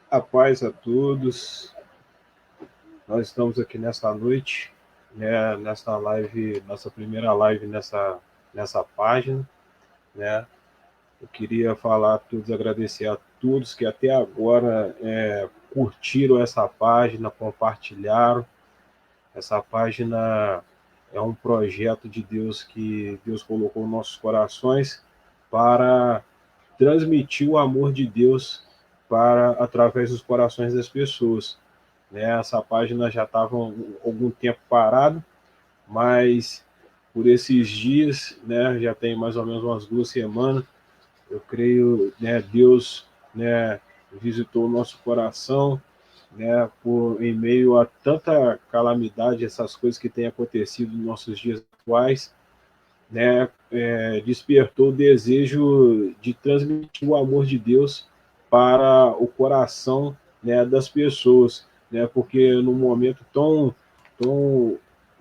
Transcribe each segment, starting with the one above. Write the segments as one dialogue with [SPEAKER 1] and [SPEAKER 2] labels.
[SPEAKER 1] A paz a todos. Nós estamos aqui nesta noite, né, nesta live, nossa primeira live nessa página, né? Eu queria falar a todos, agradecer a todos que até agora curtiram essa página, compartilharam. Essa página é um projeto de Deus que Deus colocou nos nossos corações para transmitir o amor de Deus para através dos corações das pessoas, né? Essa página já estava algum tempo parada, mas por esses dias, né, já tem mais ou menos umas 2 semanas, eu creio, né, Deus, né, visitou o nosso coração, né, em meio a tanta calamidade, essas coisas que têm acontecido nos nossos dias atuais, né, despertou o desejo de transmitir o amor de Deus para o coração, né, das pessoas, né, porque no momento tão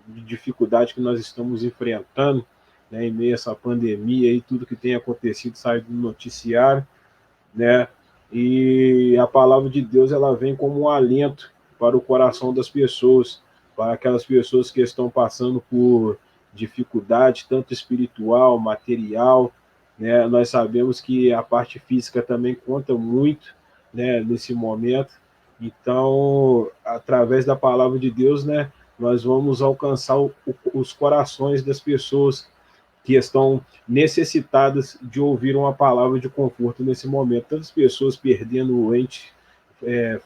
[SPEAKER 1] de dificuldade que nós estamos enfrentando, né, em meio a essa pandemia e tudo que tem acontecido sai do noticiário, né, e a palavra de Deus ela vem como um alento para o coração das pessoas, para aquelas pessoas que estão passando por dificuldade, tanto espiritual, material, né? Nós sabemos que a parte física também conta muito, né, nesse momento. Então, através da palavra de Deus, né, nós vamos alcançar os corações das pessoas que estão necessitadas de ouvir uma palavra de conforto nesse momento. Tantas pessoas perdendo entes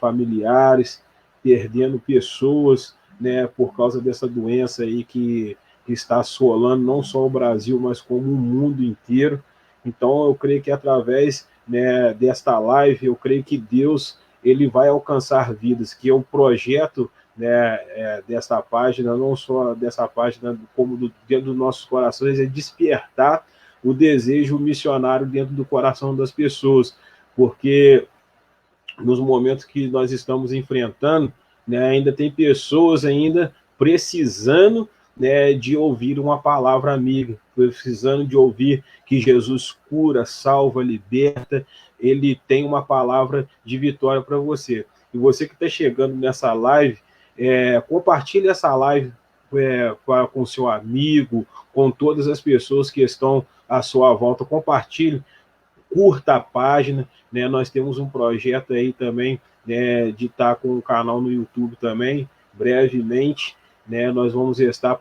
[SPEAKER 1] familiares, perdendo pessoas, né, por causa dessa doença aí que está assolando não só o Brasil, mas como o mundo inteiro. Então, eu creio que através, né, desta live, eu creio que Deus ele vai alcançar vidas, que é o projeto, né, dessa página, não só dessa página, como dentro dos nossos corações, é despertar o desejo missionário dentro do coração das pessoas, porque nos momentos que nós estamos enfrentando, né, ainda tem pessoas ainda precisando, né, de ouvir uma palavra amiga, precisando de ouvir que Jesus cura, salva, liberta, ele tem uma palavra de vitória para você. E você que está chegando nessa live, compartilhe essa live com seu amigo, com todas as pessoas que estão à sua volta, compartilhe, curta a página, né? Nós temos um projeto aí também, né, de estar com o canal no YouTube também, brevemente, né? Nós vamos estar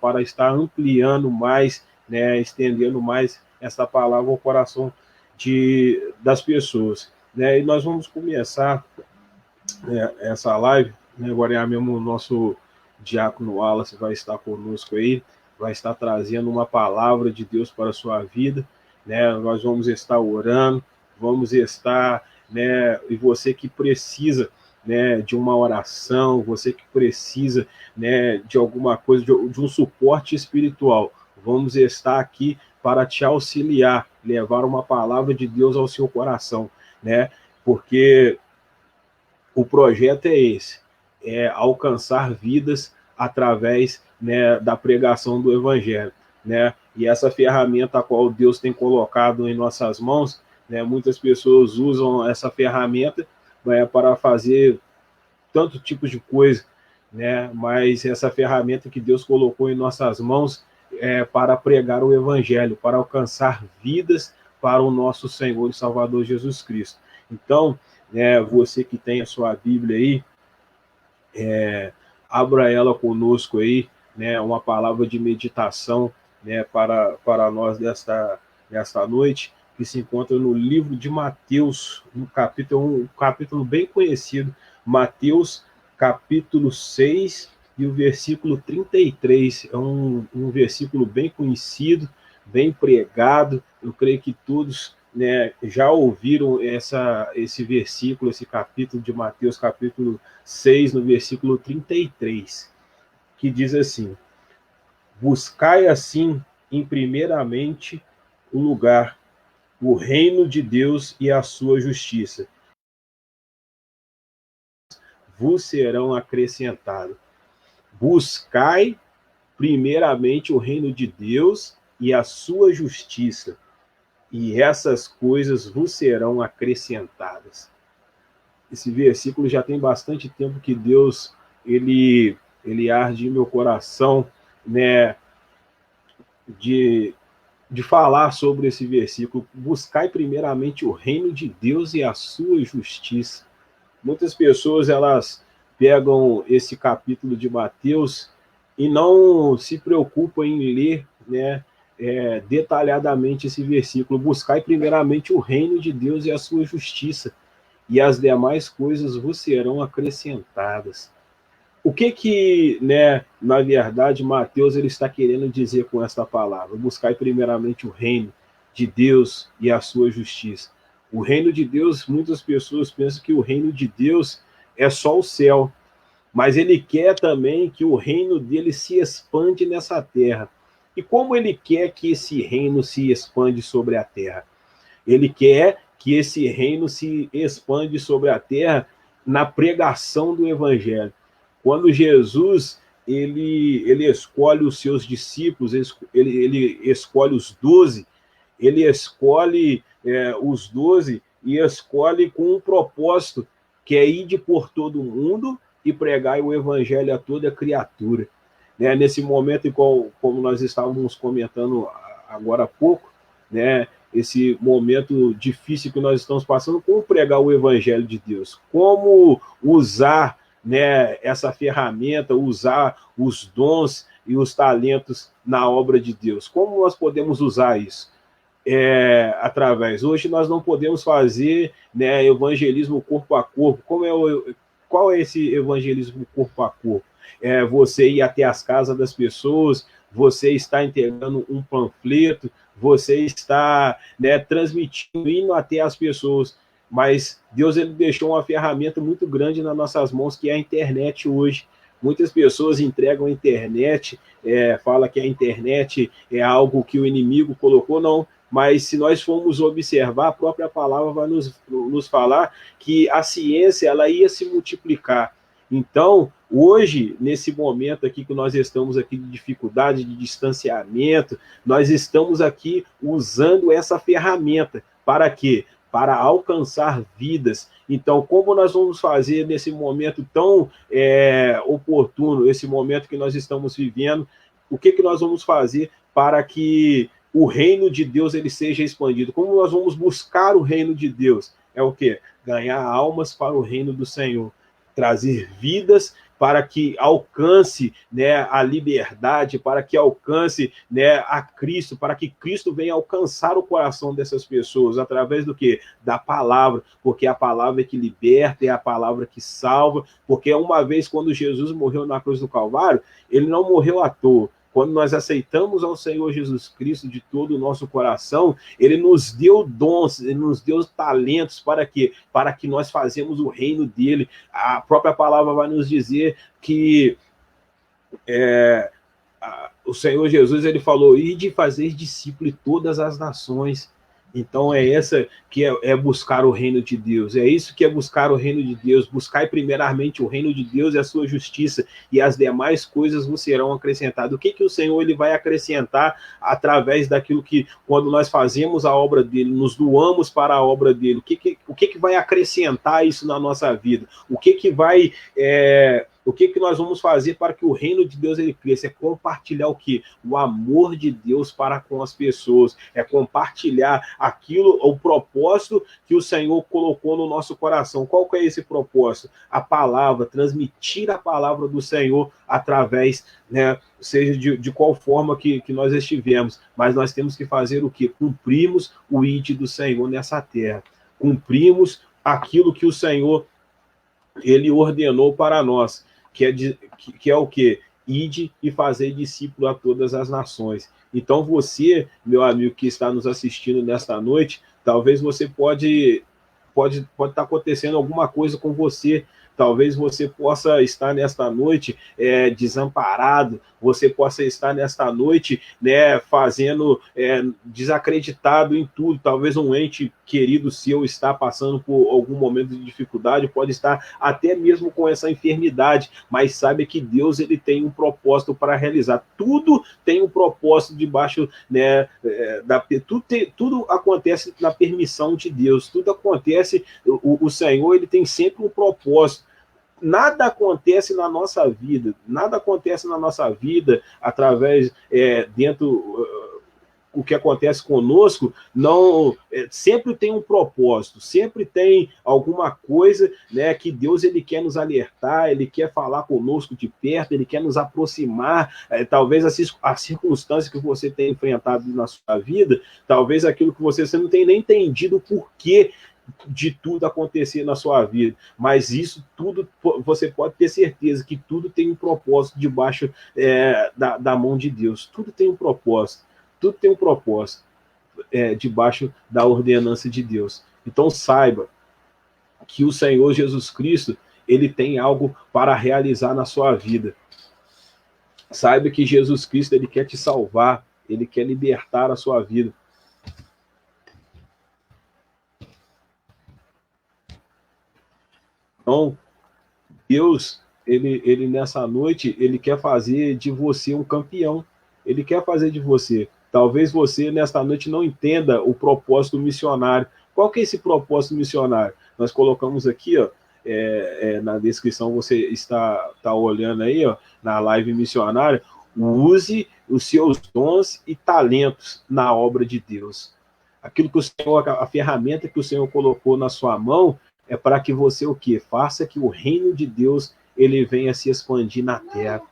[SPEAKER 1] ampliando mais, né, estendendo mais essa palavra ao coração das pessoas, né? E nós vamos começar, né, essa live, né, agora é mesmo o nosso diácono Wallace vai estar conosco aí, vai estar trazendo uma palavra de Deus para a sua vida, né? Nós vamos estar orando, vamos estar, né, e você que precisa, né, de uma oração, você que precisa, né, de alguma coisa, de um suporte espiritual, vamos estar aqui para te auxiliar, levar uma palavra de Deus ao seu coração, né? Porque o projeto é esse, é alcançar vidas através, né, da pregação do evangelho, né? E essa ferramenta a qual Deus tem colocado em nossas mãos, né, muitas pessoas usam essa ferramenta, né, para fazer tanto tipo de coisa, né? Mas essa ferramenta que Deus colocou em nossas mãos é para pregar o evangelho, para alcançar vidas para o nosso Senhor e Salvador Jesus Cristo. Então, né, você que tem a sua Bíblia aí, abra ela conosco aí, né, uma palavra de meditação, né, para nós desta noite, que se encontra no livro de Mateus, no capítulo, um capítulo bem conhecido, Mateus, capítulo 6 e o versículo 33. É um versículo bem conhecido, bem pregado, eu creio que todos, né, já ouviram esse versículo, esse capítulo de Mateus, capítulo 6, no versículo 33, que diz assim: buscai assim, em primeiramente, o lugar, o reino de Deus e a sua justiça, vos serão acrescentados. Buscai primeiramente o reino de Deus e a sua justiça, e essas coisas vos serão acrescentadas. esse versículo já tem bastante tempo que Deus, ele arde em meu coração, né, de, de falar sobre esse versículo. Buscai primeiramente o reino de Deus e a sua justiça. Muitas pessoas, elas pegam esse capítulo de Mateus e não se preocupam em ler, né, detalhadamente esse versículo. Buscai primeiramente o reino de Deus e a sua justiça, e as demais coisas vos serão acrescentadas. O que, né, na verdade, Mateus ele está querendo dizer com esta palavra? Buscai primeiramente o reino de Deus e a sua justiça. O reino de Deus, muitas pessoas pensam que o reino de Deus é só o céu, mas ele quer também que o reino dele se expande nessa terra. E como ele quer que esse reino se expande sobre a terra? Ele quer que esse reino se expande sobre a terra na pregação do evangelho. Quando Jesus ele escolhe os seus discípulos, ele escolhe os 12, ele escolhe os 12 e escolhe com um propósito, que é ir por todo mundo e pregar o evangelho a toda criatura. Né? Nesse momento, como nós estávamos comentando agora há pouco, né? Esse momento difícil que nós estamos passando, como pregar o evangelho de Deus, como usar, né, essa ferramenta, usar os dons e os talentos na obra de Deus. Como nós podemos usar isso? Através. Hoje nós não podemos fazer, né, evangelismo corpo a corpo. Qual é esse evangelismo corpo a corpo? Você ir até as casas das pessoas, você está entregando um panfleto, você está, né, transmitindo, indo até as pessoas. Mas Deus ele deixou uma ferramenta muito grande nas nossas mãos, que é a internet hoje. Muitas pessoas entregam a internet, fala que a internet é algo que o inimigo colocou, não. Mas se nós formos observar, a própria palavra vai nos falar que a ciência ela ia se multiplicar. Então, hoje, nesse momento aqui que nós estamos aqui de dificuldade, de distanciamento, nós estamos aqui usando essa ferramenta. Para quê? Para alcançar vidas. Então, como nós vamos fazer nesse momento tão oportuno, esse momento que nós estamos vivendo, o que nós vamos fazer para que o reino de Deus ele seja expandido? Como nós vamos buscar o reino de Deus? É o quê? Ganhar almas para o reino do Senhor. Trazer vidas para que alcance, né, a liberdade, para que alcance, né, a Cristo, para que Cristo venha alcançar o coração dessas pessoas, através do quê? Da palavra, porque é a palavra que liberta, é a palavra que salva, porque uma vez quando Jesus morreu na cruz do Calvário, ele não morreu à toa. Quando nós aceitamos ao Senhor Jesus Cristo de todo o nosso coração, ele nos deu dons, ele nos deu talentos para quê? Para que nós fazemos o reino dele. A própria palavra vai nos dizer que o Senhor Jesus ele falou: ide fazer discípulo de todas as nações. Então essa que é buscar o reino de Deus, é isso que é buscar o reino de Deus. Buscai primeiramente o reino de Deus e a sua justiça, e as demais coisas vos serão acrescentadas. O que o Senhor ele vai acrescentar através daquilo que, quando nós fazemos a obra dele, nos doamos para a obra dele? O que vai acrescentar isso na nossa vida? O que vai o que nós vamos fazer para que o reino de Deus ele cresça? É compartilhar o quê? O amor de Deus para com as pessoas. É compartilhar aquilo, o propósito que o Senhor colocou no nosso coração. Qual que é esse propósito? A palavra, transmitir a palavra do Senhor através, né, seja de qual forma que nós estivemos. Mas nós temos que fazer o quê? Cumprimos o ID do Senhor nessa terra. Cumprimos aquilo que o Senhor ele ordenou para nós, que é o quê? Ide e fazer discípulo a todas as nações. Então você, meu amigo que está nos assistindo nesta noite, talvez você pode estar acontecendo alguma coisa com você, talvez você possa estar nesta noite desamparado, você possa estar nesta noite, né, fazendo, desacreditado em tudo, talvez um ente querido seu está passando por algum momento de dificuldade, pode estar até mesmo com essa enfermidade, mas saiba que Deus ele tem um propósito para realizar, tudo tem um propósito debaixo, né, tudo acontece na permissão de Deus, tudo acontece, o Senhor ele tem sempre um propósito. Nada acontece na nossa vida, através, o que acontece conosco, não sempre tem um propósito, sempre tem alguma coisa, né, que Deus ele quer nos alertar, ele quer falar conosco de perto, ele quer nos aproximar, talvez a circunstância que você tem enfrentado na sua vida, talvez aquilo que você não tem nem entendido o porquê de tudo acontecer na sua vida, mas isso tudo, você pode ter certeza que tudo tem um propósito debaixo da mão de Deus, tudo tem um propósito, debaixo da ordenança de Deus. Então saiba que o Senhor Jesus Cristo, ele tem algo para realizar na sua vida. Saiba que Jesus Cristo, ele quer te salvar, ele quer libertar a sua vida. Então, Deus, ele nessa noite, ele quer fazer de você um campeão. Ele quer fazer de você. Talvez você, nesta noite, não entenda o propósito missionário. Qual que é esse propósito missionário? Nós colocamos aqui, ó, na descrição, você está olhando aí, ó, na live missionária, use os seus dons e talentos na obra de Deus. Aquilo que o Senhor, a ferramenta que o Senhor colocou na sua mão, é para que você o quê? Faça que o reino de Deus ele venha se expandir na terra.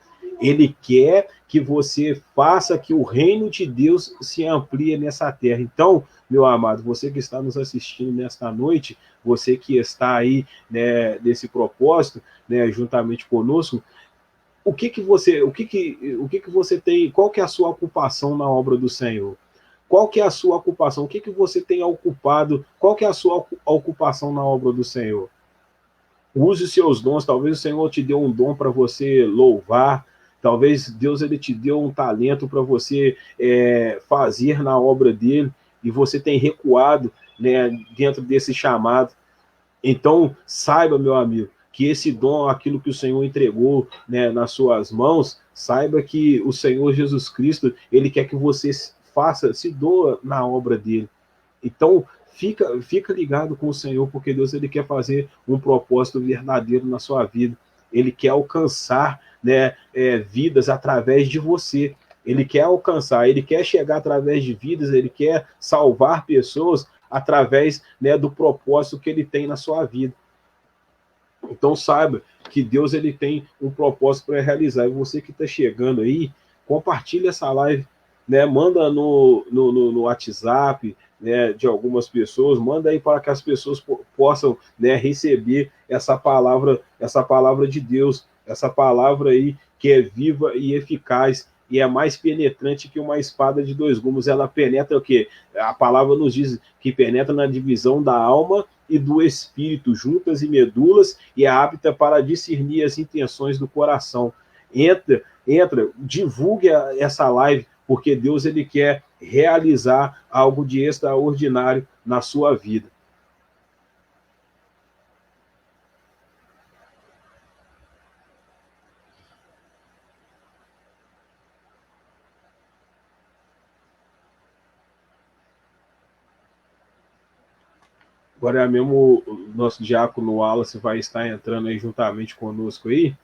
[SPEAKER 1] Ele quer que você faça que o reino de Deus se amplie nessa terra. Então, meu amado, você que está nos assistindo nesta noite, você que está aí, né, nesse propósito, né, juntamente conosco, o que você tem, qual que é a sua ocupação na obra do Senhor? Qual que é a sua ocupação? O que você tem ocupado? Qual que é a sua ocupação na obra do Senhor? Use os seus dons. Talvez o Senhor te deu um dom para você louvar. Talvez Deus ele te deu um talento para você fazer na obra dele e você tem recuado, né, dentro desse chamado. Então, saiba, meu amigo, que esse dom, aquilo que o Senhor entregou, né, nas suas mãos, saiba que o Senhor Jesus Cristo, ele quer que você se doa na obra dele. Então, fica ligado com o Senhor, porque Deus ele quer fazer um propósito verdadeiro na sua vida. Ele quer alcançar, né, vidas através de você. Ele quer alcançar, ele quer chegar através de vidas, ele quer salvar pessoas através, né, do propósito que ele tem na sua vida. Então saiba que Deus ele tem um propósito para realizar. E você que está chegando aí, compartilha essa live, né? Manda no WhatsApp, né, de algumas pessoas, manda aí para que as pessoas possam, né, receber essa palavra de Deus, essa palavra aí que é viva e eficaz e é mais penetrante que uma espada de dois gumes. Ela penetra o quê? A palavra nos diz que penetra na divisão da alma e do espírito, juntas e medulas, e é apta para discernir as intenções do coração. Entra, divulgue essa live, porque Deus ele quer realizar algo de extraordinário na sua vida. Agora mesmo o nosso diácono Wallace vai estar entrando aí juntamente conosco aí,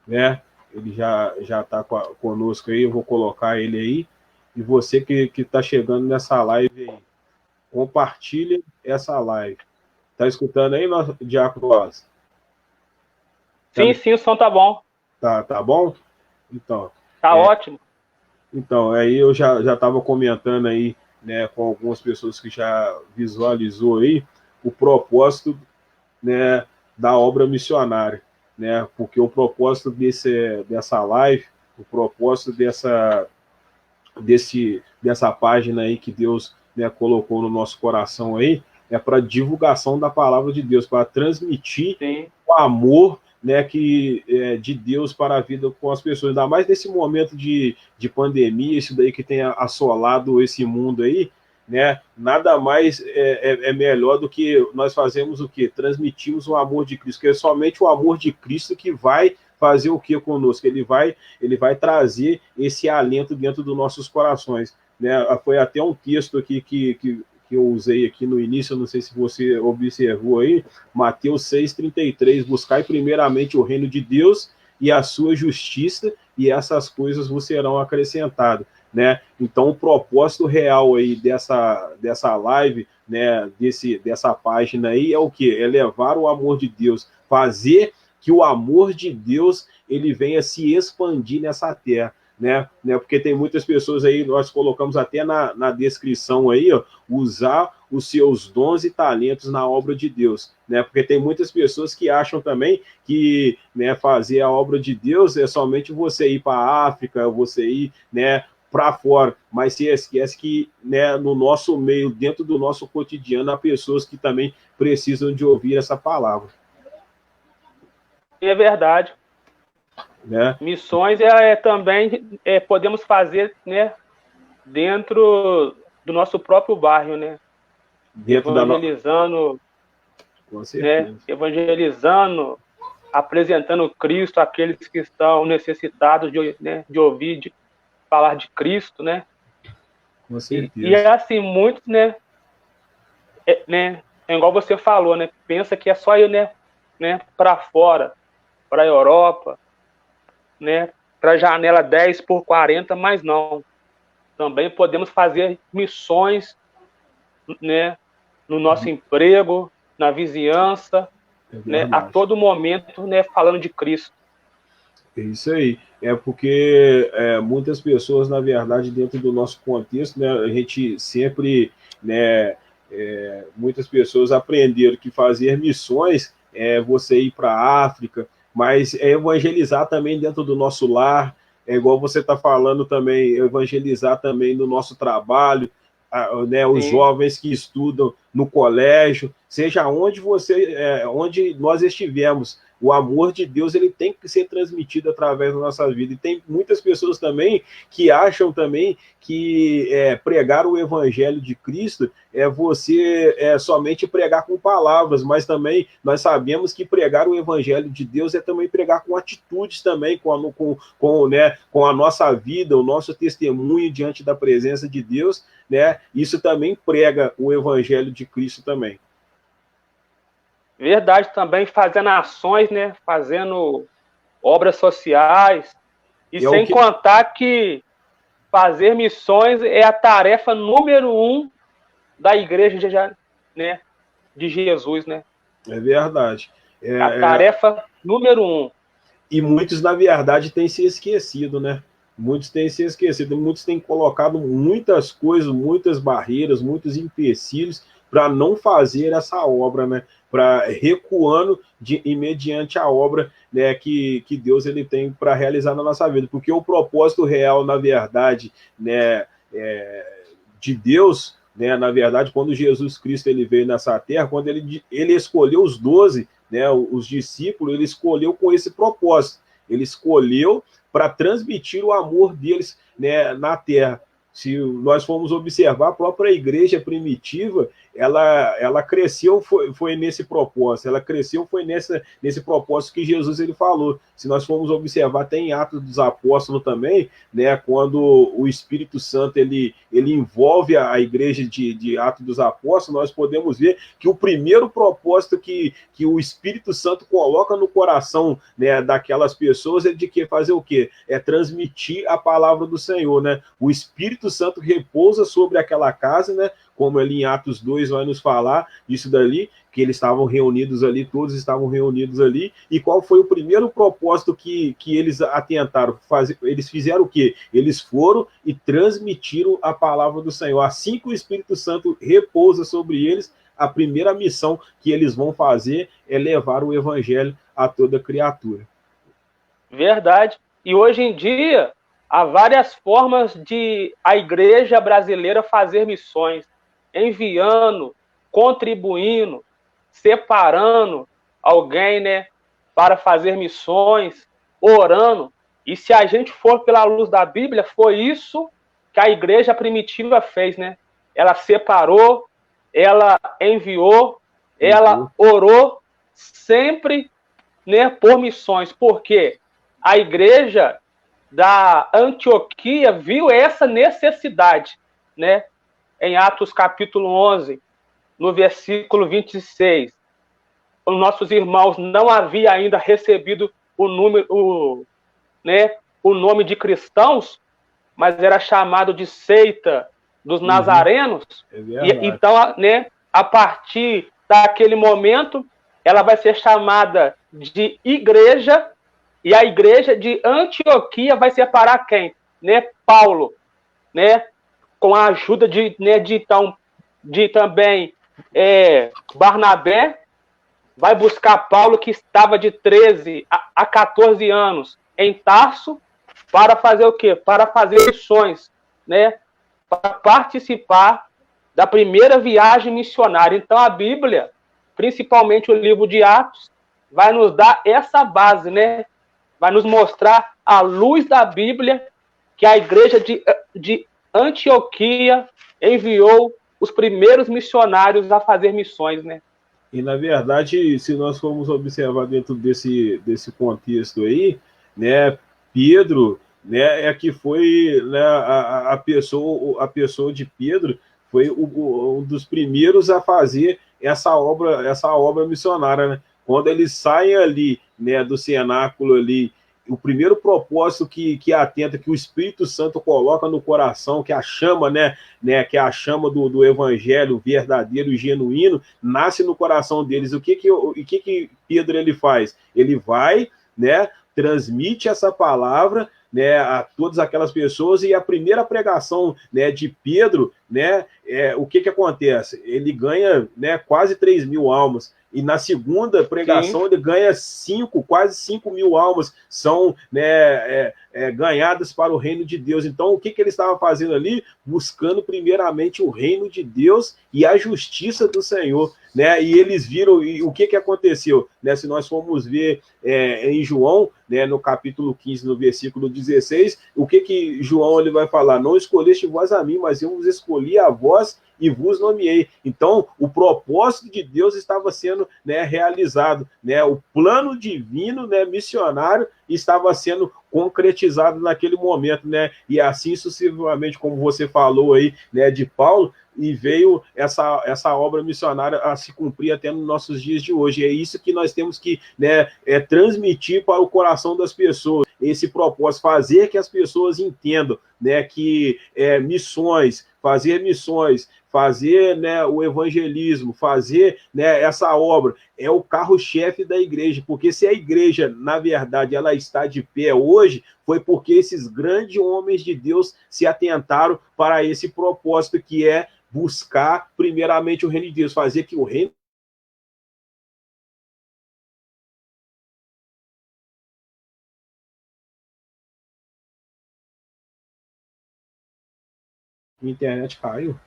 [SPEAKER 1] né? Ele já está conosco aí, eu vou colocar ele aí. E você que está chegando nessa live aí, compartilha essa live. Tá escutando aí, nosso diácono Wallace?
[SPEAKER 2] Sim, o som tá bom.
[SPEAKER 1] Tá bom? Então.
[SPEAKER 2] Tá ótimo.
[SPEAKER 1] Então, aí eu já estava comentando aí, né, com algumas pessoas que já visualizou aí o propósito, né, da obra missionária, né, porque o propósito dessa live, o propósito dessa página aí que Deus, né, colocou no nosso coração aí, é para divulgação da palavra de Deus, para transmitir
[SPEAKER 2] Sim.
[SPEAKER 1] o amor, né, de Deus para a vida com as pessoas, ainda mais nesse momento de pandemia, isso daí que tem assolado esse mundo aí, né? Nada mais é melhor do que nós fazemos o quê? Transmitimos o amor de Cristo, que é somente o amor de Cristo que vai fazer o que conosco? Ele vai trazer esse alento dentro dos nossos corações, né? Foi até um texto aqui que eu usei aqui no início, eu não sei se você observou aí, Mateus 6,33, buscai primeiramente o reino de Deus e a sua justiça, e essas coisas vos serão acrescentadas, né? Então, o propósito real aí dessa live, né, dessa página aí, é o quê? É levar o amor de Deus, fazer que o amor de Deus ele venha se expandir nessa terra, né? Porque tem muitas pessoas aí, nós colocamos até na descrição aí, ó, usar os seus dons e talentos na obra de Deus, né? Porque tem muitas pessoas que acham também que, né, fazer a obra de Deus é somente você ir para a África, você ir, né, para fora, mas se esquece que, né, no nosso meio, dentro do nosso cotidiano, há pessoas que também precisam de ouvir essa palavra.
[SPEAKER 2] É verdade.
[SPEAKER 1] Né?
[SPEAKER 2] Missões também podemos fazer, né, dentro do nosso próprio bairro, né?
[SPEAKER 1] Dentro
[SPEAKER 2] evangelizando,
[SPEAKER 1] Com certeza.
[SPEAKER 2] né? Evangelizando, apresentando Cristo àqueles que estão necessitados de ouvir, de falar de Cristo, né?
[SPEAKER 1] Com certeza.
[SPEAKER 2] E assim, muitos, né? É igual você falou, né? Pensa que é só ir, né, para fora, para a Europa, né? Para a janela 10x40, mas não. Também podemos fazer missões, né? No nosso emprego, na vizinhança, né? A todo momento, né? Falando de Cristo.
[SPEAKER 1] É isso aí. É porque muitas pessoas, na verdade, dentro do nosso contexto, né, a gente sempre, né, muitas pessoas aprenderam que fazer missões é você ir para a África, mas é evangelizar também dentro do nosso lar, é igual você está falando também, evangelizar também no nosso trabalho, né, os jovens que estudam no colégio, seja onde onde nós estivermos, o amor de Deus ele tem que ser transmitido através da nossa vida. E tem muitas pessoas também que acham também que pregar o evangelho de Cristo é você somente pregar com palavras, mas também nós sabemos que pregar o evangelho de Deus é também pregar com atitudes também, com a nossa vida, o nosso testemunho diante da presença de Deus, né? Isso também prega o evangelho de Cristo também.
[SPEAKER 2] Verdade, também fazendo ações, né? Fazendo obras sociais. E sem contar que fazer missões é a tarefa número 1 da igreja, né, de Jesus, né?
[SPEAKER 1] É verdade.
[SPEAKER 2] A tarefa número 1.
[SPEAKER 1] E muitos, na verdade, têm se esquecido, né? Muitos têm se esquecido, muitos têm colocado muitas coisas, muitas barreiras, muitos empecilhos para não fazer essa obra, né? Para recuando mediante a obra, né, que Deus ele tem para realizar na nossa vida, porque o propósito real, na verdade, né, de Deus, né, na verdade, quando Jesus Cristo ele veio nessa terra, quando ele escolheu os 12, né, os discípulos, ele escolheu com esse propósito, ele escolheu para transmitir o amor deles, né, na terra. Se nós formos observar, a própria igreja primitiva, ela cresceu, foi nesse propósito, ela cresceu, foi nesse propósito que Jesus ele falou. Se nós formos observar, tem Atos dos Apóstolos também, né, quando o Espírito Santo ele envolve a igreja de Atos dos Apóstolos, nós podemos ver que o primeiro propósito que o Espírito Santo coloca no coração, né, daquelas pessoas é de que fazer o quê? É transmitir a palavra do Senhor, né? O Espírito Santo repousa sobre aquela casa, né? Como ali em Atos 2 vai nos falar disso dali, que eles estavam reunidos ali, todos estavam reunidos ali, e qual foi o primeiro propósito que eles atentaram? Eles fizeram o quê? Eles foram e transmitiram a palavra do Senhor. Assim que o Espírito Santo repousa sobre eles, a primeira missão que eles vão fazer é levar o evangelho a toda criatura.
[SPEAKER 2] Verdade. E hoje em dia, há várias formas de a igreja brasileira fazer missões, enviando, contribuindo, separando alguém, né, para fazer missões, orando. E se a gente for pela luz da Bíblia, foi isso que a igreja primitiva fez, né? Ela separou, ela enviou, ela orou sempre, né, por missões. Porque a igreja da Antioquia viu essa necessidade, né? Em Atos capítulo 11, no versículo 26, os nossos irmãos não haviam ainda recebido o nome de cristãos, mas era chamado de seita dos nazarenos. Então, né, a partir daquele momento, ela vai ser chamada de igreja, e a igreja de Antioquia vai separar quem? Né, Paulo, né, com a ajuda de também Barnabé, vai buscar Paulo, que estava de 13 a 14 anos em Tarso, para fazer o quê? Para fazer missões, né? Para participar da primeira viagem missionária. Então, a Bíblia, principalmente o livro de Atos, vai nos dar essa base, né? Vai nos mostrar, à luz da Bíblia, que a igreja de Antioquia enviou os primeiros missionários a fazer missões, né?
[SPEAKER 1] E, na verdade, se nós formos observar dentro desse contexto aí, né, Pedro, né, é que foi, né, a pessoa de Pedro foi um dos primeiros a fazer essa obra missionária, né? Quando eles saem ali, né, do cenáculo ali, o primeiro propósito que atenta, que o Espírito Santo coloca no coração, que a chama, né, que a chama do evangelho verdadeiro e genuíno, nasce no coração deles. O que Pedro ele faz? Ele vai, né, transmite essa palavra, né, a todas aquelas pessoas, e a primeira pregação, né, de Pedro, né, o que acontece? Ele ganha, né, quase 3.000 almas. E na segunda pregação, sim, ele ganha quase 5.000 almas são, né, ganhadas para o reino de Deus. Então, o que ele estava fazendo ali? Buscando primeiramente o reino de Deus e a justiça do Senhor, né? E eles viram, e o que aconteceu, né? Se nós formos ver em João, né, no capítulo 15, no versículo 16, o que João ele vai falar? Não escolheste vós a mim, mas eu vos escolhi a vós e vos nomeei. Então, o propósito de Deus estava sendo, né, realizado, né? O plano divino, né, missionário estava sendo concretizado naquele momento, né? E assim sucessivamente, como você falou aí, né, de Paulo, e veio essa obra missionária a se cumprir até nos nossos dias de hoje. É isso que nós temos que, né, transmitir para o coração das pessoas, esse propósito, fazer que as pessoas entendam, né, que fazer, né, o evangelismo, fazer, né, essa obra é o carro-chefe da igreja, porque se a igreja, na verdade, ela está de pé hoje, foi porque esses grandes homens de Deus se atentaram para esse propósito, que é buscar primeiramente o reino de Deus, fazer que o reino... A internet caiu.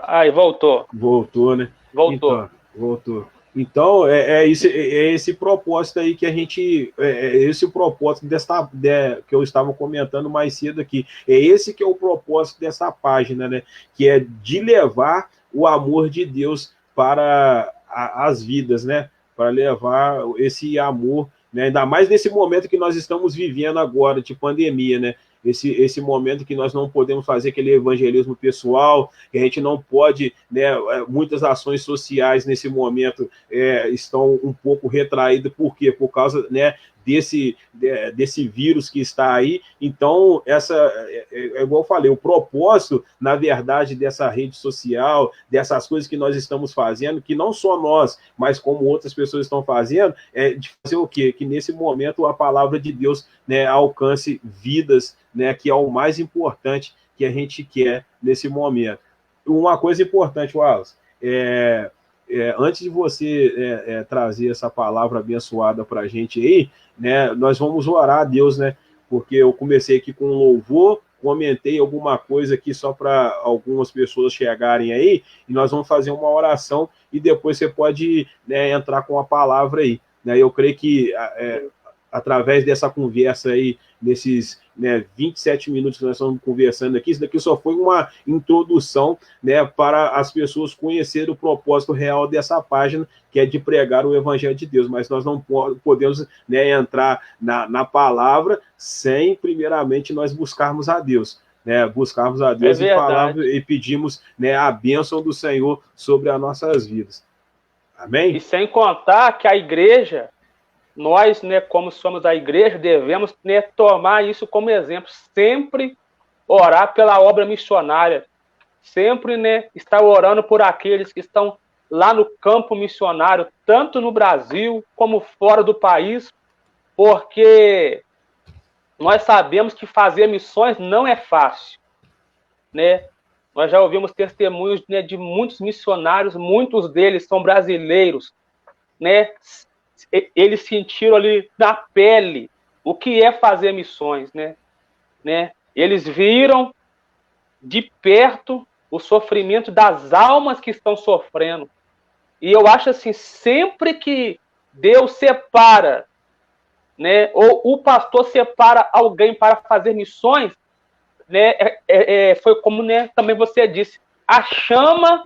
[SPEAKER 2] Aí, voltou.
[SPEAKER 1] Voltou, né?
[SPEAKER 2] Voltou.
[SPEAKER 1] Então, voltou. Então, esse propósito aí que a gente... esse o propósito que eu estava comentando mais cedo aqui. É esse que é o propósito dessa página, né? Que é de levar o amor de Deus para as vidas, né? Para levar esse amor, né? Ainda mais nesse momento que nós estamos vivendo agora, de pandemia, né? Esse momento que nós não podemos fazer aquele evangelismo pessoal, que a gente não pode, né, muitas ações sociais nesse momento estão um pouco retraídas. Por quê? Por causa, né, desse vírus que está aí. Então, igual eu falei, o propósito, na verdade, dessa rede social, dessas coisas que nós estamos fazendo, que não só nós, mas como outras pessoas estão fazendo, é de fazer o quê? Que nesse momento a palavra de Deus, né, alcance vidas, né, que é o mais importante que a gente quer nesse momento. Uma coisa importante, Wallace, antes de você trazer essa palavra abençoada para a gente aí, né, nós vamos orar a Deus, né, porque eu comecei aqui com um louvor, comentei alguma coisa aqui só para algumas pessoas chegarem aí, e nós vamos fazer uma oração, e depois você pode, né, entrar com a palavra aí, né? Eu creio que através dessa conversa aí, nesses 27 minutos que nós estamos conversando aqui, isso daqui só foi uma introdução, né, para as pessoas conhecerem o propósito real dessa página, que é de pregar o Evangelho de Deus, mas nós não podemos, né, entrar na palavra sem, primeiramente, nós buscarmos a Deus. Né, buscarmos a Deus e pedimos, né, a bênção do Senhor sobre as nossas vidas. Amém?
[SPEAKER 2] E sem contar que a igreja, nós, né, como somos a igreja, devemos, né, tomar isso como exemplo, sempre orar pela obra missionária, sempre, né, estar orando por aqueles que estão lá no campo missionário, tanto no Brasil como fora do país, porque nós sabemos que fazer missões não é fácil, né? Nós já ouvimos testemunhos, né, de muitos missionários, muitos deles são brasileiros, né? Eles sentiram ali na pele o que é fazer missões, né? Eles viram de perto o sofrimento das almas que estão sofrendo. E eu acho assim, sempre que Deus separa, né, ou o pastor separa alguém para fazer missões, né, foi como, né, também você disse, a chama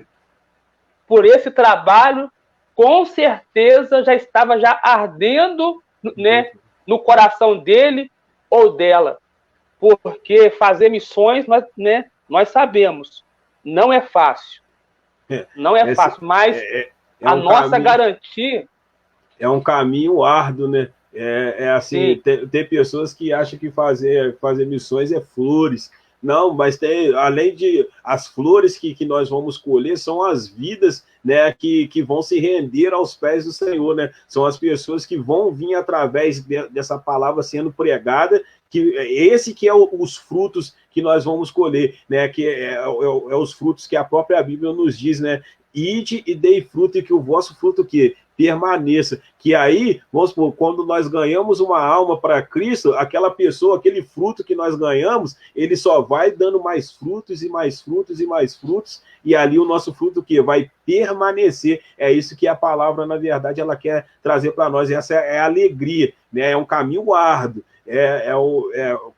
[SPEAKER 2] por esse trabalho com certeza já estava ardendo, né, no coração dele ou dela, porque fazer missões, nós sabemos, não é fácil, não é fácil, mas a nossa garantia...
[SPEAKER 1] É um caminho árduo, né? Assim, tem pessoas que acham que fazer missões é flores. Não, mas além de as flores que nós vamos colher, são as vidas, né, que vão se render aos pés do Senhor, né? São as pessoas que vão vir através dessa palavra sendo pregada, que esse que é os frutos que nós vamos colher, né? Que é os frutos que a própria Bíblia nos diz, né? Ide e dei fruto, e que o vosso fruto que permaneça, que aí, vamos supor, quando nós ganhamos uma alma para Cristo, aquela pessoa, aquele fruto que nós ganhamos, ele só vai dando mais frutos e mais frutos e mais frutos, e ali o nosso fruto que vai permanecer. É isso que a palavra, na verdade, ela quer trazer para nós. Essa é a alegria, né? É um caminho árduo.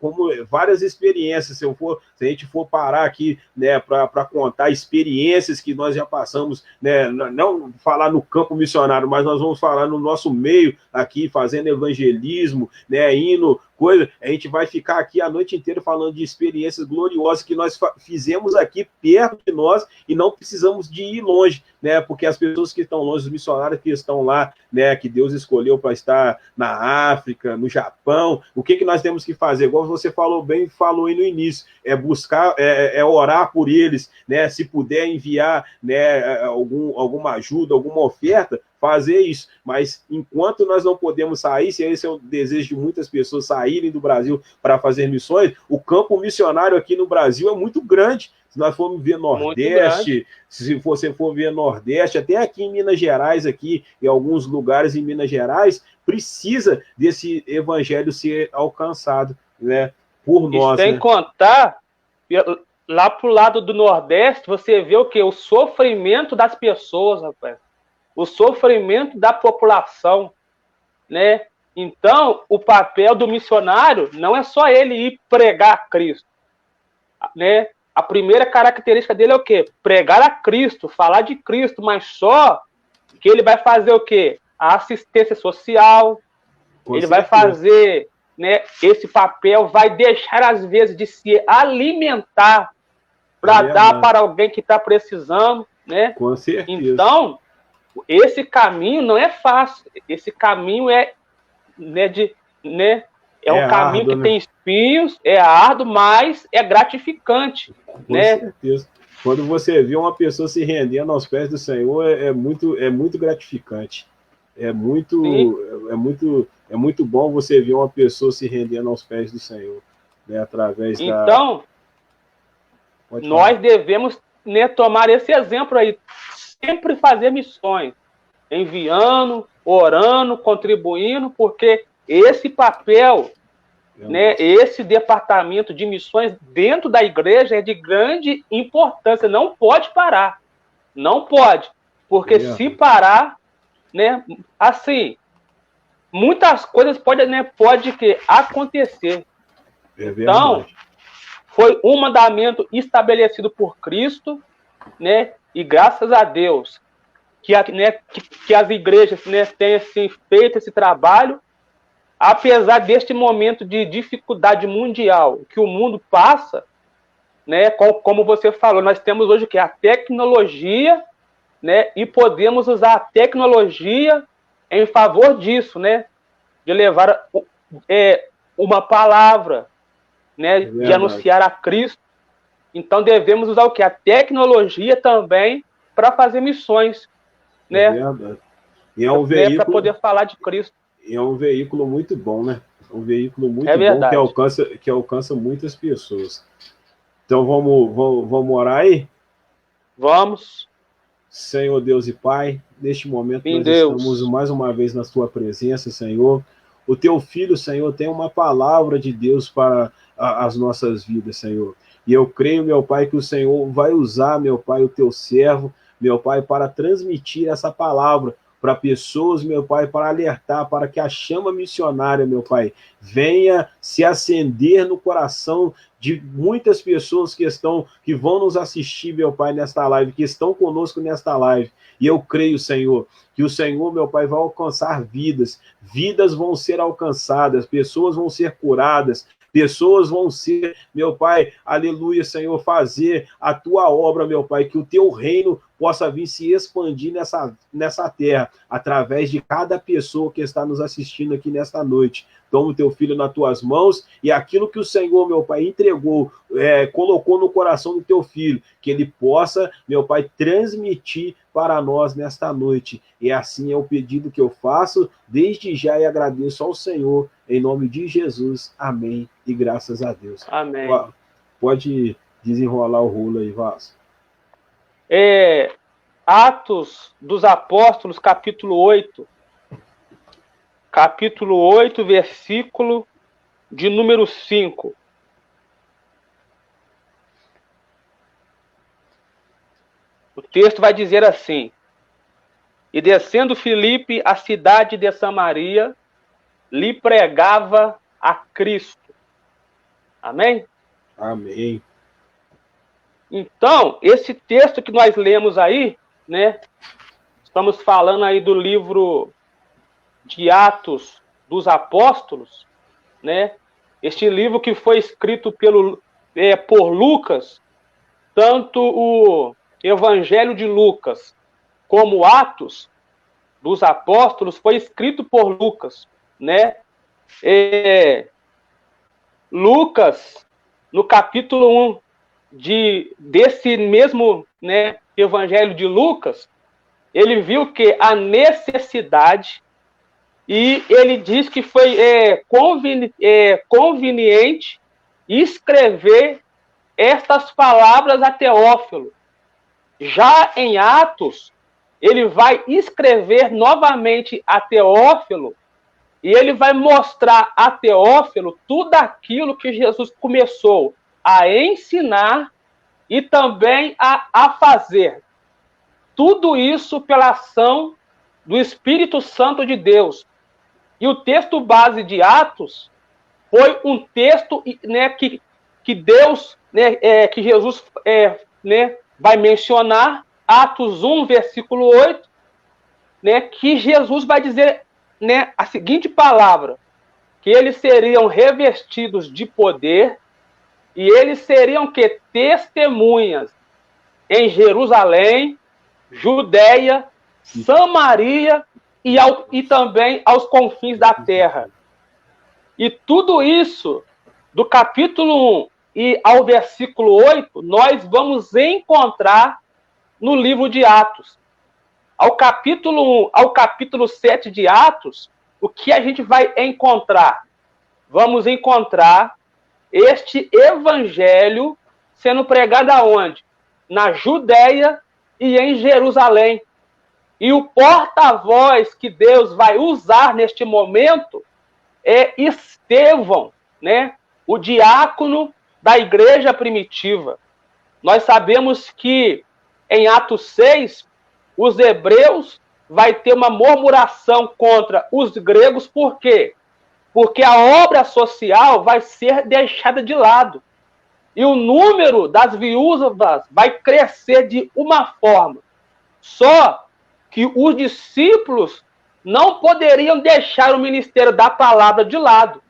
[SPEAKER 1] Como várias experiências, se a gente for parar aqui, né, para contar experiências que nós já passamos, né, não falar no campo missionário, mas nós vamos falar no nosso meio aqui, fazendo evangelismo, né, indo coisa, a gente vai ficar aqui a noite inteira falando de experiências gloriosas que nós fizemos aqui perto de nós e não precisamos de ir longe, né? Porque as pessoas que estão longe, os missionários que estão lá, né, que Deus escolheu para estar na África, no Japão, o que nós temos que fazer? Igual você falou aí no início, é buscar, orar por eles, né? Se puder enviar, né, alguma ajuda, alguma oferta, fazer isso, mas enquanto nós não podemos sair, se esse é o desejo de muitas pessoas saírem do Brasil para fazer missões, o campo missionário aqui no Brasil é muito grande. Se nós formos ver Nordeste, se você for ver Nordeste, até aqui em Minas Gerais, aqui em alguns lugares em Minas Gerais, precisa desse evangelho ser alcançado, né, por nós.
[SPEAKER 2] Sem contar, lá pro lado do Nordeste, você vê o quê? O sofrimento das pessoas, rapaz. O sofrimento da população, né? Então, o papel do missionário não é só ele ir pregar Cristo, né? A primeira característica dele é o quê? Pregar a Cristo, falar de Cristo, mas só que ele vai fazer o quê? A assistência social, ele vai fazer, né, esse papel, vai deixar, às vezes, de se alimentar para dar para alguém que está precisando, né?
[SPEAKER 1] Com certeza.
[SPEAKER 2] Então, esse caminho não é fácil. Esse caminho é um caminho árduo, que tem espinhos, é árduo, mas é gratificante.
[SPEAKER 1] Com certeza. Quando você vê uma pessoa se rendendo aos pés do Senhor, é muito gratificante. É muito bom você ver uma pessoa se rendendo aos pés do Senhor, né, através
[SPEAKER 2] Então, nós devemos, né, tomar esse exemplo aí. Sempre fazer missões, enviando, orando, contribuindo, porque esse papel, né, esse departamento de missões dentro da igreja é de grande importância, não pode parar, não pode, porque se parar, né, assim, muitas coisas podem, né, acontecer. Então, foi um mandamento estabelecido por Cristo, né, e graças a Deus que as igrejas, né, tenham assim, feito esse trabalho, apesar deste momento de dificuldade mundial que o mundo passa, né, como você falou, nós temos hoje a tecnologia, né, e podemos usar a tecnologia em favor disso, né, de levar uma palavra, né, de anunciar a Cristo. Então devemos usar a tecnologia também para fazer missões, né?
[SPEAKER 1] E é um veículo
[SPEAKER 2] para poder falar de Cristo.
[SPEAKER 1] E é um veículo muito bom, né? Um veículo muito bom que alcança muitas pessoas. Então vamos orar aí?
[SPEAKER 2] Vamos.
[SPEAKER 1] Senhor Deus e Pai, neste momento nós estamos mais uma vez na tua presença, Senhor. O teu filho, Senhor, tem uma palavra de Deus para as nossas vidas, Senhor. E eu creio, meu Pai, que o Senhor vai usar, meu Pai, o teu servo, meu Pai, para transmitir essa palavra para pessoas, meu Pai, para alertar, para que a chama missionária, meu Pai, venha se acender no coração de muitas pessoas que vão nos assistir, meu Pai, nesta live, que estão conosco nesta live. E eu creio, Senhor, que o Senhor, meu Pai, vai alcançar vidas vão ser alcançadas, pessoas vão ser curadas, pessoas vão ser, meu Pai, aleluia, Senhor, fazer a tua obra, meu Pai, que o teu reino possa vir se expandir nessa terra, através de cada pessoa que está nos assistindo aqui nesta noite. Toma o teu filho nas tuas mãos e aquilo que o Senhor, meu Pai, entregou, colocou no coração do teu filho, que ele possa, meu Pai, transmitir para nós nesta noite. E assim é o pedido que eu faço desde já e agradeço ao Senhor, em nome de Jesus. Amém. E graças a Deus.
[SPEAKER 2] Amém.
[SPEAKER 1] Pode desenrolar o rolo aí, Vasco.
[SPEAKER 2] Atos dos Apóstolos, capítulo 8. Capítulo 8, versículo de número 5. O texto vai dizer assim: E descendo Filipe à cidade de Samaria, lhe pregava a Cristo. Amém?
[SPEAKER 1] Amém.
[SPEAKER 2] Então, esse texto que nós lemos aí, né? Estamos falando aí do livro de Atos dos Apóstolos, né? Este livro que foi escrito por Lucas, tanto o Evangelho de Lucas como Atos dos Apóstolos foi escrito por Lucas, né? Lucas, no capítulo 1 desse mesmo, né, Evangelho de Lucas, ele viu que a necessidade, e ele diz que foi conveniente escrever estas palavras a Teófilo. Já em Atos, ele vai escrever novamente a Teófilo, e ele vai mostrar a Teófilo tudo aquilo que Jesus começou a ensinar e também a fazer. Tudo isso pela ação do Espírito Santo de Deus. E o texto base de Atos foi um texto, né, que Deus, né, que Jesus vai mencionar, Atos 1, versículo 8, né, que Jesus vai dizer, né, a seguinte palavra, que eles seriam revestidos de poder e eles seriam que testemunhas em Jerusalém, Judeia, Samaria e também aos confins da terra. E tudo isso, do capítulo 1 e ao versículo 8, nós vamos encontrar no livro de Atos. Ao capítulo 1 ao capítulo 7 de Atos, o que a gente vai encontrar? Vamos encontrar este evangelho sendo pregado aonde? Na Judeia e em Jerusalém. E o porta-voz que Deus vai usar neste momento é Estevão, né? O diácono da igreja primitiva. Nós sabemos que em Atos 6, os hebreus vai ter uma murmuração contra os gregos, por quê? Porque a obra social vai ser deixada de lado. E o número das viúvas vai crescer de uma forma. Só que os discípulos não poderiam deixar o ministério da palavra de lado.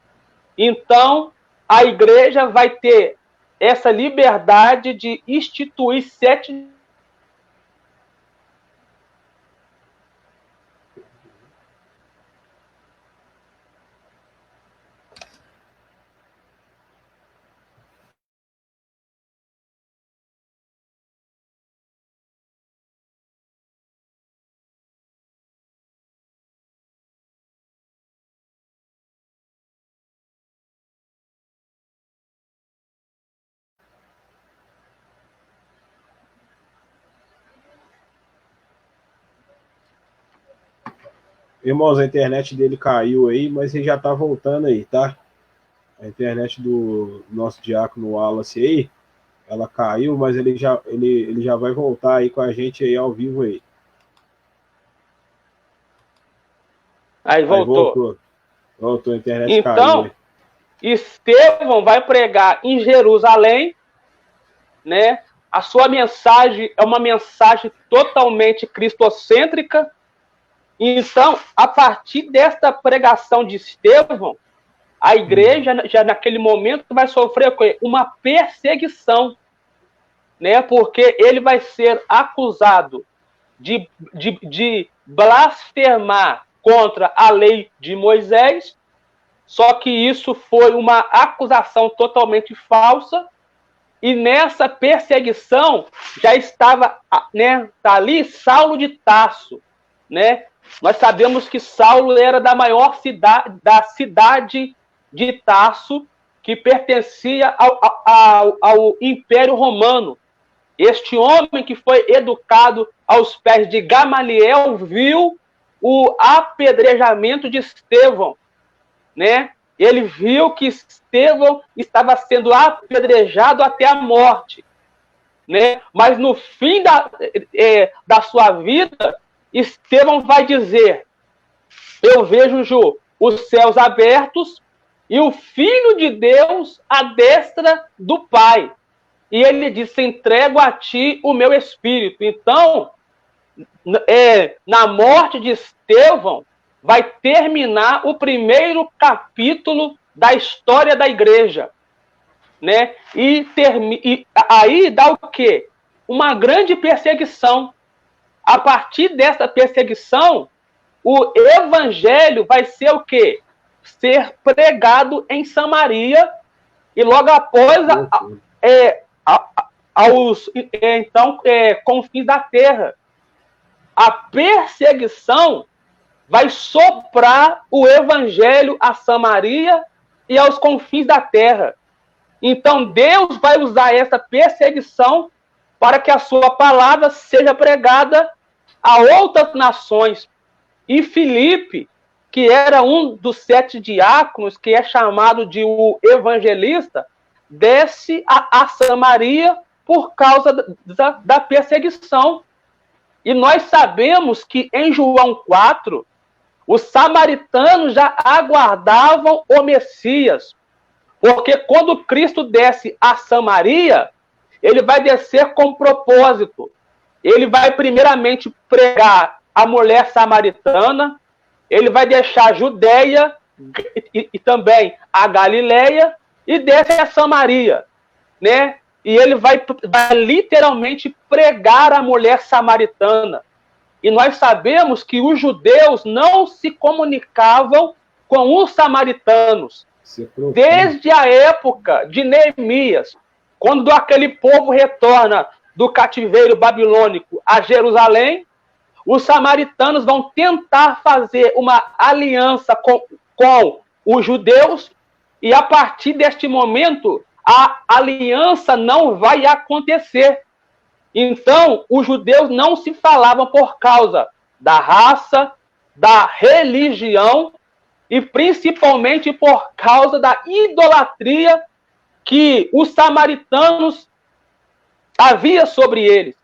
[SPEAKER 2] Então, a igreja vai ter essa liberdade de instituir 7.
[SPEAKER 1] Irmãos, a internet dele caiu aí, mas ele já tá voltando aí, tá? A internet do nosso diácono Wallace aí, ela caiu, mas ele já vai voltar aí com a gente aí ao vivo aí.
[SPEAKER 2] Aí voltou.
[SPEAKER 1] Voltou, a internet
[SPEAKER 2] então,
[SPEAKER 1] caiu. Então,
[SPEAKER 2] Estevão vai pregar em Jerusalém, né? A sua mensagem é uma mensagem totalmente cristocêntrica. Então, a partir desta pregação de Estevão, a igreja, já naquele momento, vai sofrer uma perseguição, né? Porque ele vai ser acusado de blasfemar contra a lei de Moisés, só que isso foi uma acusação totalmente falsa, e nessa perseguição já estava, né, tá ali Saulo de Tarso, né? Nós sabemos que Saulo era da maior cidade de Tarso, que pertencia ao Império Romano. Este homem que foi educado aos pés de Gamaliel viu o apedrejamento de Estevão, né? Ele viu que Estevão estava sendo apedrejado até a morte, né? Mas no fim da sua vida, Estevão vai dizer: eu vejo, Ju, os céus abertos e o Filho de Deus à destra do Pai. E ele disse: entrego a ti o meu espírito. Então, na morte de Estevão, vai terminar o primeiro capítulo da história da igreja, né? E aí dá o quê? Uma grande perseguição. A partir dessa perseguição, o evangelho vai ser o quê? Ser pregado em Samaria, e logo após aos confins da terra. A perseguição vai soprar o evangelho a Samaria e aos confins da terra. Então Deus vai usar essa perseguição para que a sua palavra seja pregada a outras nações. E Filipe, que era um dos 7 diáconos, que é chamado de o evangelista, desce a Samaria por causa da perseguição. E nós sabemos que em João 4, os samaritanos já aguardavam o Messias, porque quando Cristo desce a Samaria, ele vai descer com propósito. Ele vai primeiramente pregar a mulher samaritana, ele vai deixar a Judeia e também a Galileia, e desce a Samaria, né? E ele vai literalmente pregar a mulher samaritana. E nós sabemos que os judeus não se comunicavam com os samaritanos. Desde a época de Neemias, quando aquele povo retorna do cativeiro babilônico a Jerusalém, os samaritanos vão tentar fazer uma aliança com os judeus, e a partir deste momento, a aliança não vai acontecer. Então, os judeus não se falavam por causa da raça, da religião e principalmente por causa da idolatria que os samaritanos havia sobre eles.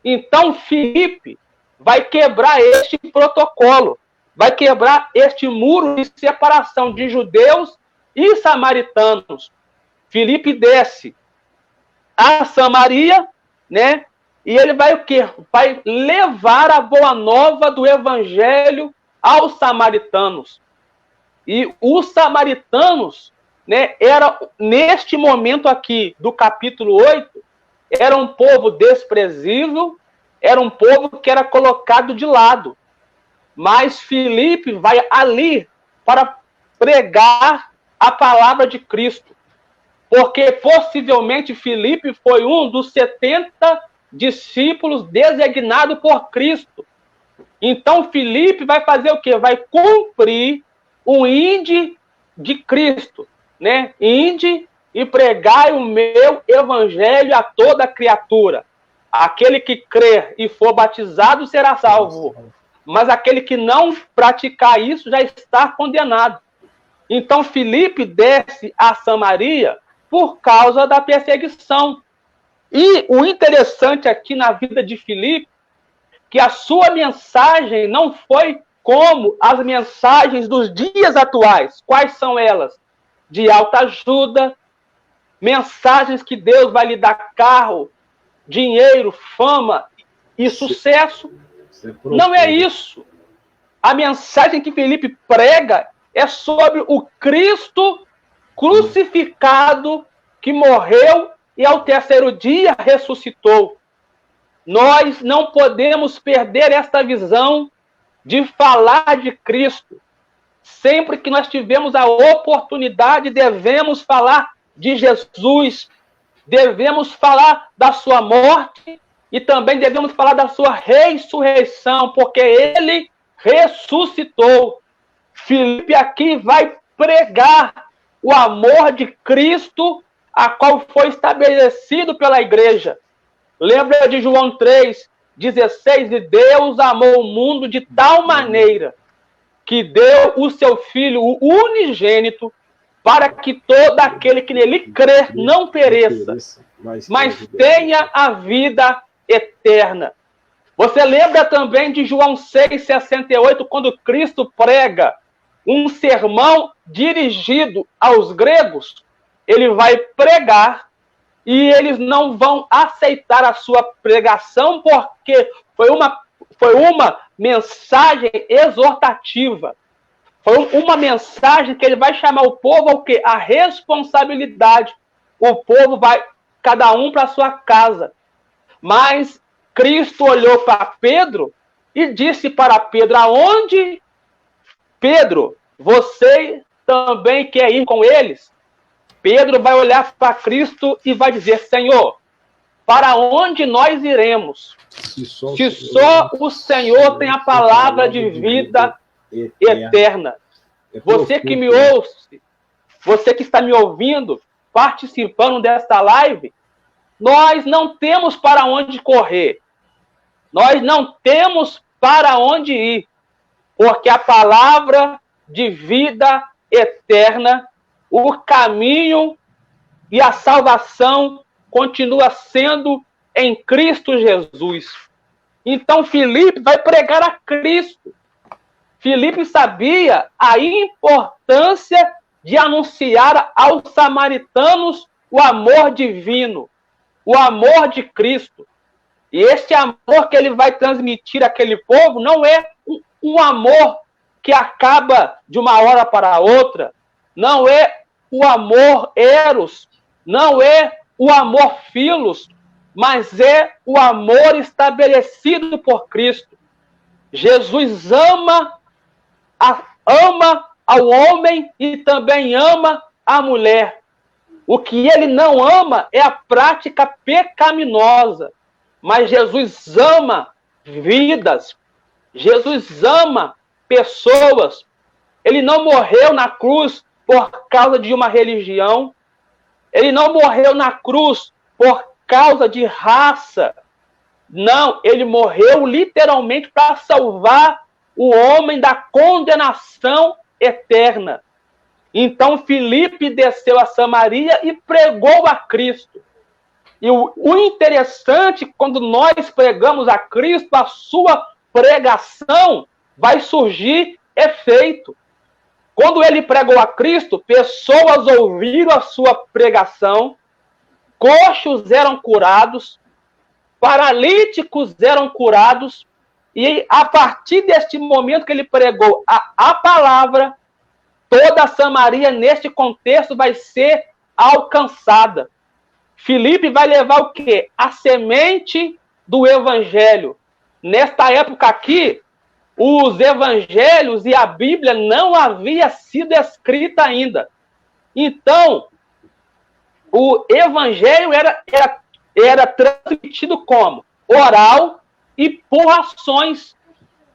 [SPEAKER 2] Então, Filipe, vai quebrar este protocolo, vai quebrar este muro de separação de judeus e samaritanos. Filipe desce a Samaria, né? E ele vai o quê? Vai levar a boa nova do evangelho aos samaritanos. E os samaritanos, né, era neste momento aqui do capítulo 8, era um povo desprezível, era um povo que era colocado de lado. Mas Filipe vai ali para pregar a palavra de Cristo. Porque possivelmente Filipe foi um dos 70 discípulos designados por Cristo. Então Filipe vai fazer o quê? Vai cumprir o inde de Cristo, né? Inde e pregai o meu evangelho a toda criatura. Aquele que crer e for batizado será salvo, mas aquele que não praticar isso já está condenado. Então Filipe desce a Samaria por causa da perseguição. E o interessante aqui na vida de Filipe, que a sua mensagem não foi como as mensagens dos dias atuais. Quais são elas? De alta ajuda, mensagens que Deus vai lhe dar carro, dinheiro, fama e sucesso. Não é isso. A mensagem que Filipe prega é sobre o Cristo crucificado que morreu e ao terceiro dia ressuscitou. Nós não podemos perder esta visão de falar de Cristo. Sempre que nós tivermos a oportunidade, devemos falar de Jesus, devemos falar da sua morte e também devemos falar da sua ressurreição, porque ele ressuscitou. Filipe aqui vai pregar o amor de Cristo, a qual foi estabelecido pela igreja. Lembra de João 3,16? E Deus amou o mundo de tal maneira que deu o seu Filho, o unigênito, para que todo aquele que nele crer não pereça, mas tenha a vida eterna. Você lembra também de João 6,68, quando Cristo prega um sermão dirigido aos gregos? Ele vai pregar e eles não vão aceitar a sua pregação porque foi uma mensagem exortativa. Foi uma mensagem que ele vai chamar o povo ao quê? A responsabilidade. O povo vai, cada um para a sua casa. Mas Cristo olhou para Pedro e disse para Pedro: aonde, Pedro, você também quer ir com eles? Pedro vai olhar para Cristo e vai dizer: Senhor, para onde nós iremos? Se só o Senhor tem a palavra de vida eterna. Você que me ouve, você que está me ouvindo, participando desta live, nós não temos para onde correr. Nós não temos para onde ir, porque a palavra de vida eterna, o caminho e a salvação continua sendo em Cristo Jesus. Então Filipe vai pregar a Cristo. Filipe sabia a importância de anunciar aos samaritanos o amor divino, o amor de Cristo. E este amor que ele vai transmitir àquele povo não é um amor que acaba de uma hora para outra, não é o amor eros, não é o amor filos, mas é o amor estabelecido por Cristo. Jesus ama ao homem e também ama a mulher. O que ele não ama é a prática pecaminosa. Mas Jesus ama vidas. Jesus ama pessoas. Ele não morreu na cruz por causa de uma religião. Ele não morreu na cruz por causa de raça. Não, ele morreu literalmente para salvar o homem da condenação eterna. Então Filipe desceu a Samaria e pregou a Cristo. E o interessante, quando nós pregamos a Cristo, a sua pregação vai surgir efeito. Quando ele pregou a Cristo, pessoas ouviram a sua pregação, coxos eram curados, paralíticos eram curados, e a partir deste momento que ele pregou a palavra, toda a Samaria, neste contexto, vai ser alcançada. Filipe vai levar o quê? A semente do evangelho. Nesta época aqui, os evangelhos e a Bíblia não havia sido escrita ainda. Então, o evangelho era transmitido como? Oral e por ações.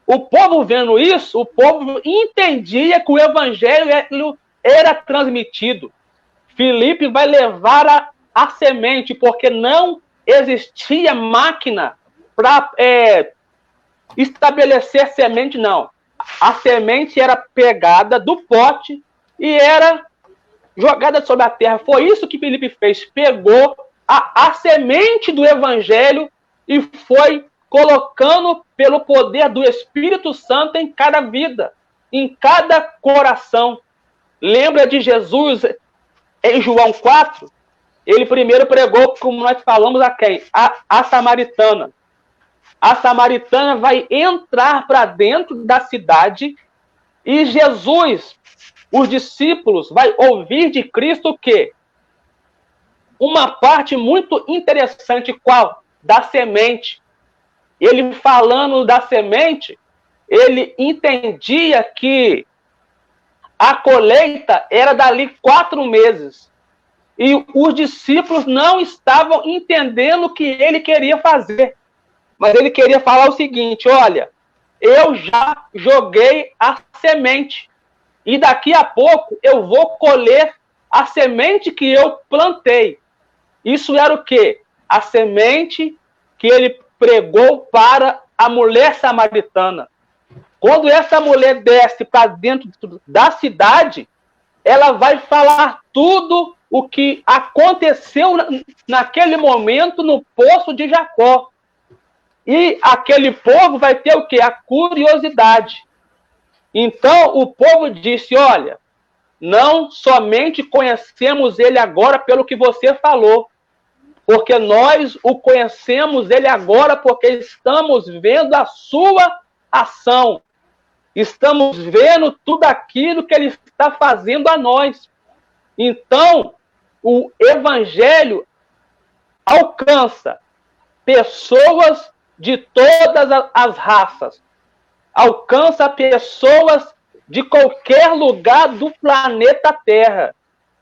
[SPEAKER 2] O povo vendo isso, o povo entendia que o evangelho era transmitido. Filipe vai levar a semente, porque não existia máquina para estabelecer semente, não. A semente era pegada do pote e era jogada sobre a terra. Foi isso que Filipe fez. Pegou a semente do evangelho e foi colocando pelo poder do Espírito Santo em cada vida, em cada coração. Lembra de Jesus em João 4? Ele primeiro pregou, como nós falamos a quem? A samaritana. A samaritana vai entrar para dentro da cidade e Jesus, os discípulos, vai ouvir de Cristo o quê? Uma parte muito interessante, qual? Da semente. Ele falando da semente, ele entendia que a colheita era dali 4 meses. E os discípulos não estavam entendendo o que ele queria fazer. Mas ele queria falar o seguinte: olha, eu já joguei a semente. E daqui a pouco eu vou colher a semente que eu plantei. Isso era o quê? A semente que ele pregou para a mulher samaritana. Quando essa mulher desce para dentro da cidade, ela vai falar tudo o que aconteceu naquele momento no poço de Jacó. E aquele povo vai ter o quê? A curiosidade. Então o povo disse: olha, não somente conhecemos ele agora pelo que você falou, porque nós o conhecemos ele agora porque estamos vendo a sua ação. Estamos vendo tudo aquilo que ele está fazendo a nós. Então, o evangelho alcança pessoas de todas as raças. Alcança pessoas de qualquer lugar do planeta Terra.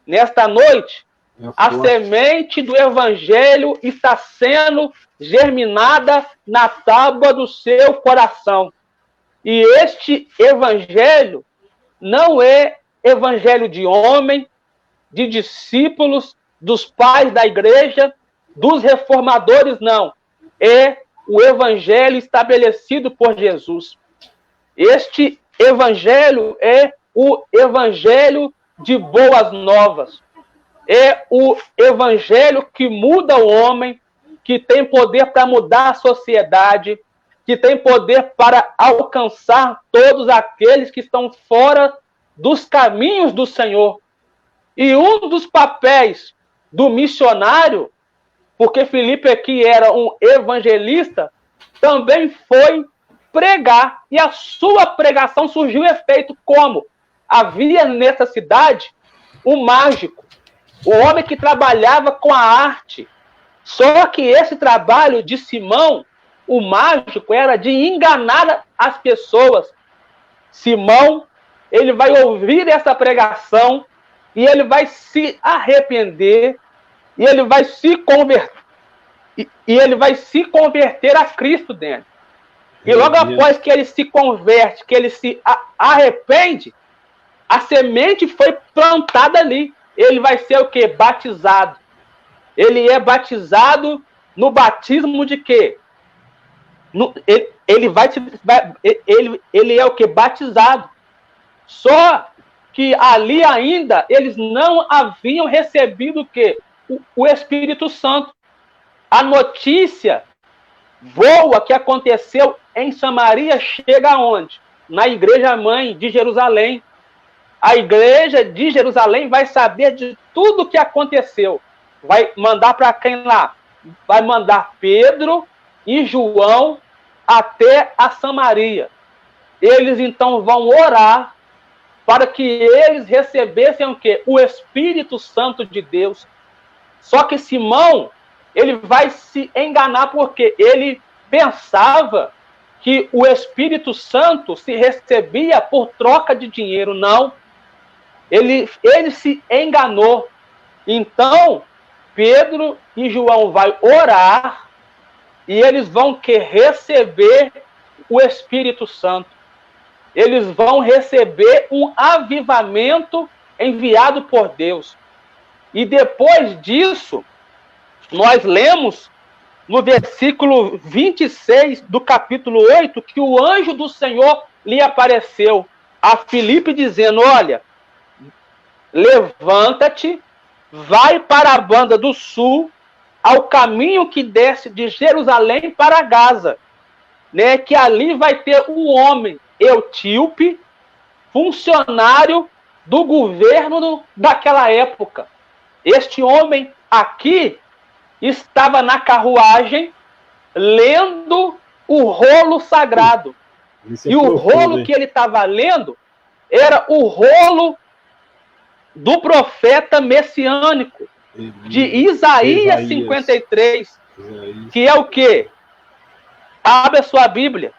[SPEAKER 2] Nesta noite, a semente do evangelho está sendo germinada na tábua do seu coração. E este evangelho não é evangelho de homem, de discípulos, dos pais da igreja, dos reformadores, não. É o evangelho estabelecido por Jesus. Este evangelho é o evangelho de boas novas. É o evangelho que muda o homem, que tem poder para mudar a sociedade, que tem poder para alcançar todos aqueles que estão fora dos caminhos do Senhor. E um dos papéis do missionário, porque Filipe aqui era um evangelista, também foi pregar. E a sua pregação surgiu efeito como? Havia nessa cidade um mágico, um homem que trabalhava com a arte. Só que esse trabalho de Simão, o mágico, era de enganar as pessoas. Simão, ele vai ouvir essa pregação e ele vai se arrepender e ele vai se converter. E ele vai se converter a Cristo dentro. E logo após que ele se converte, que ele se arrepende, a semente foi plantada ali. Ele vai ser o quê? Batizado. Ele é batizado no batismo de quê? Ele é o quê? Batizado. Só que ali ainda eles não haviam recebido o quê? O Espírito Santo. A notícia boa que aconteceu em Samaria chega aonde? Na igreja mãe de Jerusalém. A igreja de Jerusalém vai saber de tudo o que aconteceu. Vai mandar para quem lá? Vai mandar Pedro e João até a Samaria. Eles então vão orar para que eles recebessem o quê? O Espírito Santo de Deus. Só que Simão, ele vai se enganar porque ele pensava que o Espírito Santo se recebia por troca de dinheiro. Não. Ele se enganou. Então, Pedro e João vão orar e eles vão receber o Espírito Santo. Eles vão receber um avivamento enviado por Deus. E depois disso, nós lemos no versículo 26 do capítulo 8 que o anjo do Senhor lhe apareceu a Filipe dizendo, olha, levanta-te, vai para a banda do sul, ao caminho que desce de Jerusalém para Gaza, né, que ali vai ter um homem etíope, funcionário do governo daquela época. Este homem aqui estava na carruagem lendo o rolo sagrado. E o rolo que ele estava lendo era o rolo do profeta messiânico, de Isaías 53, que é o quê? Abre a sua Bíblia.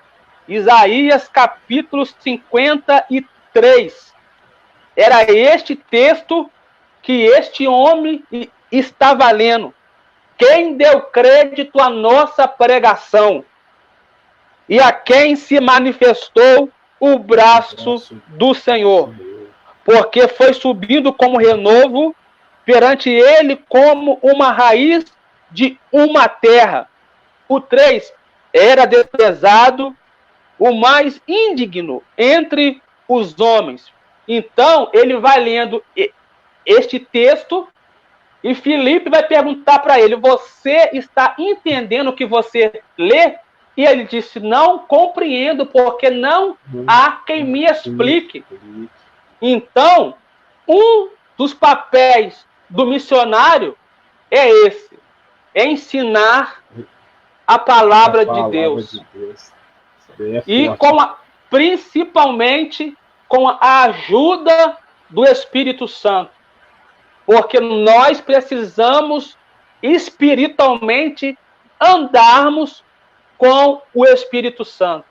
[SPEAKER 2] Isaías capítulo 53. Era este texto que este homem estava lendo. Quem deu crédito à nossa pregação e a quem se manifestou o braço do Senhor, porque foi subindo como renovo perante ele como uma raiz de uma terra. O 3, era desprezado, o mais indigno entre os homens. Então, ele vai lendo este texto e Filipe vai perguntar para ele, você está entendendo o que você lê? E ele disse, não compreendo, porque não há quem me explique. Então, um dos papéis do missionário é esse, é ensinar a palavra de Deus. E principalmente com a ajuda do Espírito Santo. Porque nós precisamos espiritualmente andarmos com o Espírito Santo.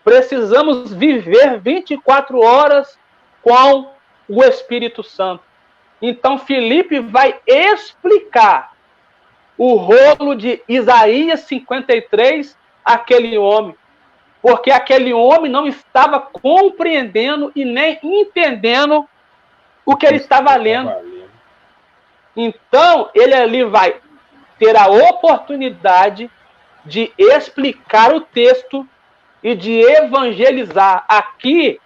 [SPEAKER 2] Precisamos viver 24 horas com o Espírito Santo. Então, Filipe vai explicar o rolo de Isaías 53 àquele homem. Porque aquele homem não estava compreendendo e nem entendendo o que ele estava lendo. Então, ele ali vai ter a oportunidade de explicar o texto e de evangelizar. Aqui,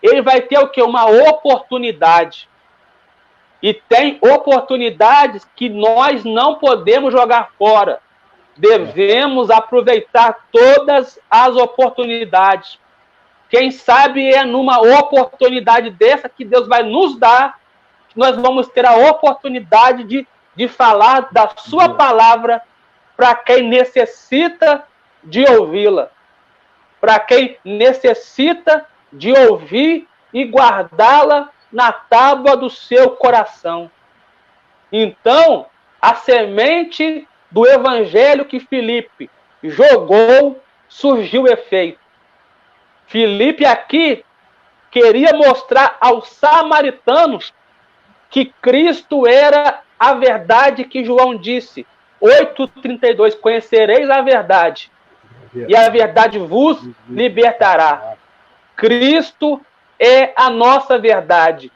[SPEAKER 2] ele vai ter o quê? Uma oportunidade. E tem oportunidades que nós não podemos jogar fora. Devemos aproveitar todas as oportunidades. Quem sabe é numa oportunidade dessa que Deus vai nos dar, que nós vamos ter a oportunidade de falar da sua palavra para quem necessita de ouvi-la. Para quem necessita de ouvir e guardá-la na tábua do seu coração. Então, a semente do evangelho que Filipe jogou, surgiu efeito. Filipe aqui queria mostrar aos samaritanos que Cristo era a verdade que João disse, 8:32, conhecereis a verdade, e a verdade vos libertará. Cristo é a nossa verdade.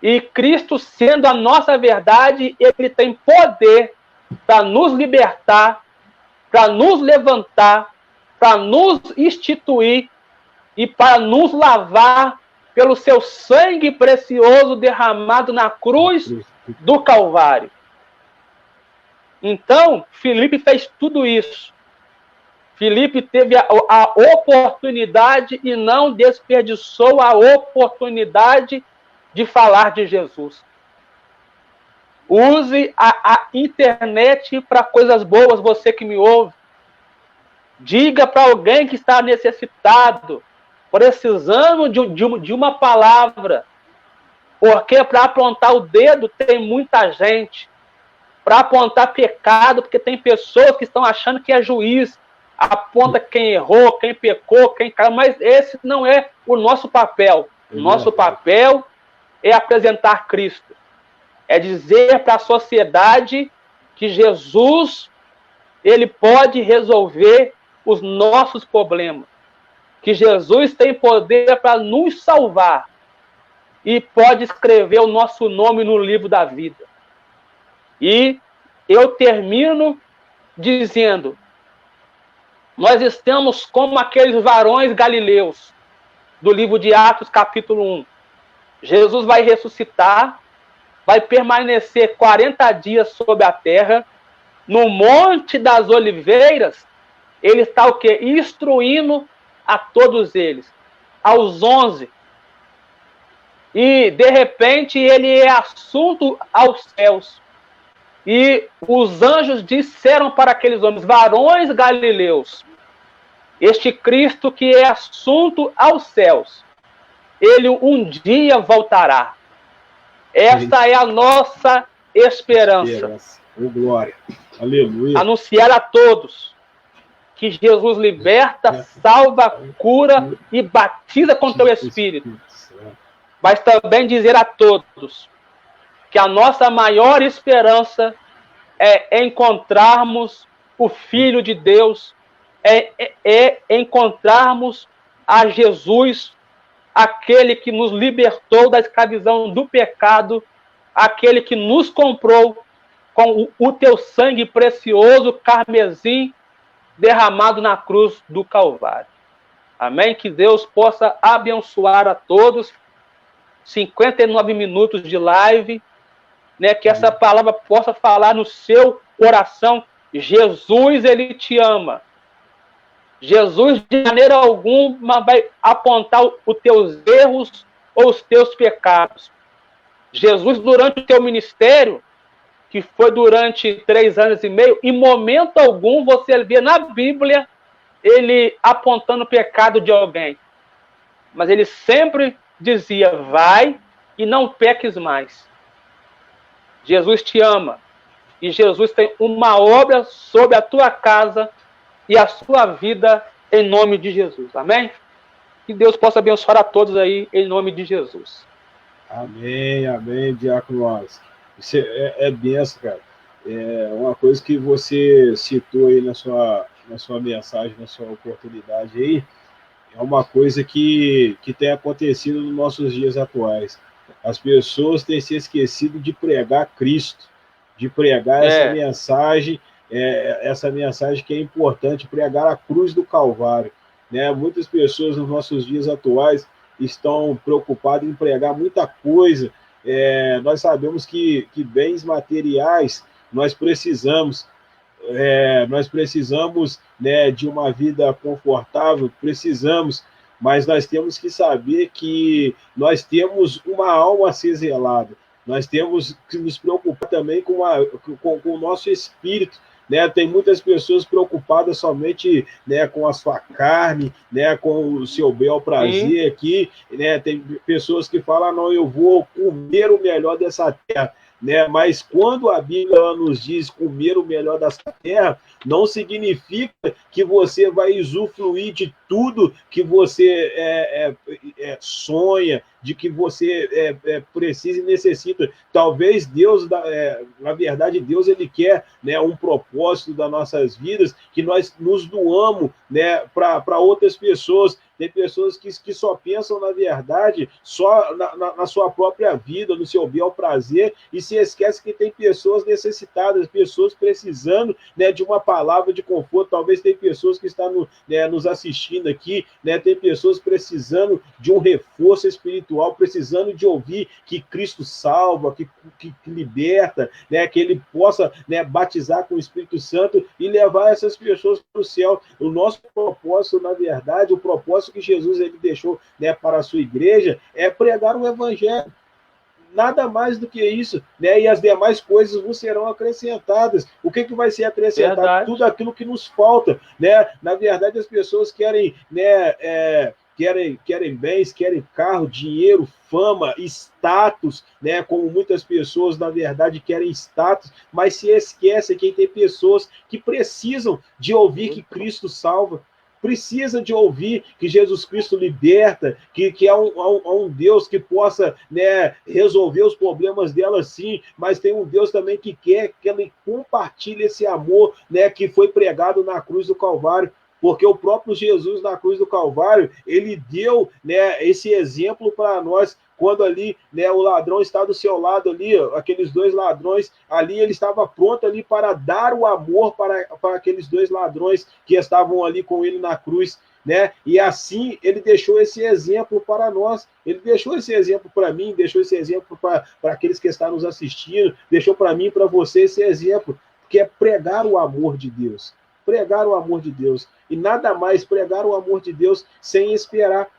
[SPEAKER 2] E Cristo, sendo a nossa verdade, ele tem poder para nos libertar, para nos levantar, para nos instituir e para nos lavar pelo seu sangue precioso derramado na cruz do Calvário. Então, Filipe fez tudo isso. Filipe teve a oportunidade e não desperdiçou a oportunidade de falar de Jesus. Use a internet para coisas boas, você que me ouve. Diga para alguém que está necessitado, precisando de uma palavra. Porque para apontar o dedo tem muita gente. Para apontar pecado, porque tem pessoas que estão achando que é juiz. Aponta quem errou, quem pecou, quem caiu. Mas esse não é o nosso papel. O nosso papel é apresentar Cristo. É dizer para a sociedade que Jesus, ele pode resolver os nossos problemas. Que Jesus tem poder para nos salvar. E pode escrever o nosso nome no livro da vida. E eu termino dizendo, nós estamos como aqueles varões galileus, do livro de Atos, capítulo 1. Jesus vai ressuscitar, vai permanecer 40 dias sobre a terra, no Monte das Oliveiras, ele está o quê? Instruindo a todos eles, aos 11. E, de repente, ele é assunto aos céus. E os anjos disseram para aqueles homens, varões galileus, este Cristo que é assunto aos céus, ele um dia voltará. Esta é a nossa esperança.
[SPEAKER 1] Oh, glória. Aleluia.
[SPEAKER 2] Anunciar a todos que Jesus liberta, salva, cura e batiza com teu Espírito. Mas também dizer a todos que a nossa maior esperança é encontrarmos o Filho de Deus, é encontrarmos a Jesus, aquele que nos libertou da escravidão do pecado, aquele que nos comprou com o teu sangue precioso, carmesim, derramado na cruz do Calvário. Amém? Que Deus possa abençoar a todos. 59 minutos de live, né? Que essa palavra possa falar no seu coração. Jesus, ele te ama. Jesus, de maneira alguma, vai apontar os teus erros ou os teus pecados. Jesus, durante o teu ministério, que foi durante 3 anos e meio, em momento algum você vê na Bíblia ele apontando o pecado de alguém. Mas ele sempre dizia, vai e não peques mais. Jesus te ama. E Jesus tem uma obra sobre a tua casa e a sua vida em nome de Jesus. Amém? Que Deus possa abençoar a todos aí em nome de Jesus.
[SPEAKER 1] Amém, amém, Diácono Wallace. Isso é benção, cara. É uma coisa que você citou aí na sua mensagem, na sua oportunidade aí, é uma coisa que tem acontecido nos nossos dias atuais. As pessoas têm se esquecido de pregar Cristo, de pregar essa mensagem que é importante, pregar a cruz do Calvário. Né? Muitas pessoas nos nossos dias atuais estão preocupadas em pregar muita coisa. Nós sabemos que bens materiais nós precisamos, né, de uma vida confortável, precisamos, mas nós temos que saber que nós temos uma alma a ser zelada, nós temos que nos preocupar também com o nosso espírito. Né, tem muitas pessoas preocupadas somente, né, com a sua carne, né, com o seu bel prazer aqui, né, tem pessoas que falam, não, eu vou comer o melhor dessa terra, né, mas quando a Bíblia nos diz comer o melhor dessa terra, não significa que você vai usufruir de tudo que você sonha, de que você precisa e necessita. Talvez Deus, na verdade, Deus ele quer, né, um propósito das nossas vidas, que nós nos doamos, né, para outras pessoas, Tem pessoas que só pensam, na verdade, só na sua própria vida, no seu bel prazer, e se esquece que tem pessoas necessitadas, pessoas precisando, né, de uma palavra de conforto. Talvez tem pessoas que estão nos assistindo aqui, né, tem pessoas precisando de um reforço espiritual, precisando de ouvir que Cristo salva, que liberta, né, que ele possa, né, batizar com o Espírito Santo e levar essas pessoas para o céu. O nosso propósito, na verdade, o propósito que Jesus ele deixou, né, para a sua igreja é pregar o evangelho. Nada mais do que isso, né? E as demais coisas vos serão acrescentadas. O que vai ser acrescentado?
[SPEAKER 2] Verdade.
[SPEAKER 1] Tudo aquilo que nos falta, né? Na verdade, as pessoas querem, né, querem bens, querem carro, dinheiro, fama, status, né? Como muitas pessoas, na verdade, querem status, mas se esquecem que tem pessoas que precisam de ouvir que Cristo salva, precisa de ouvir que Jesus Cristo liberta, que há um Deus que possa, né, resolver os problemas dela, sim, mas tem um Deus também que quer que ela compartilhe esse amor, né, que foi pregado na cruz do Calvário, porque o próprio Jesus na cruz do Calvário, ele deu, né, esse exemplo para nós. Quando ali, né, o ladrão está do seu lado ali, aqueles dois ladrões, ali ele estava pronto ali para dar o amor para aqueles dois ladrões que estavam ali com ele na cruz, né? E assim ele deixou esse exemplo para nós, ele deixou esse exemplo para mim, deixou esse exemplo para aqueles que estão nos assistindo, deixou para mim e para você esse exemplo, que é pregar o amor de Deus, pregar o amor de Deus, e nada mais pregar o amor de Deus sem esperar.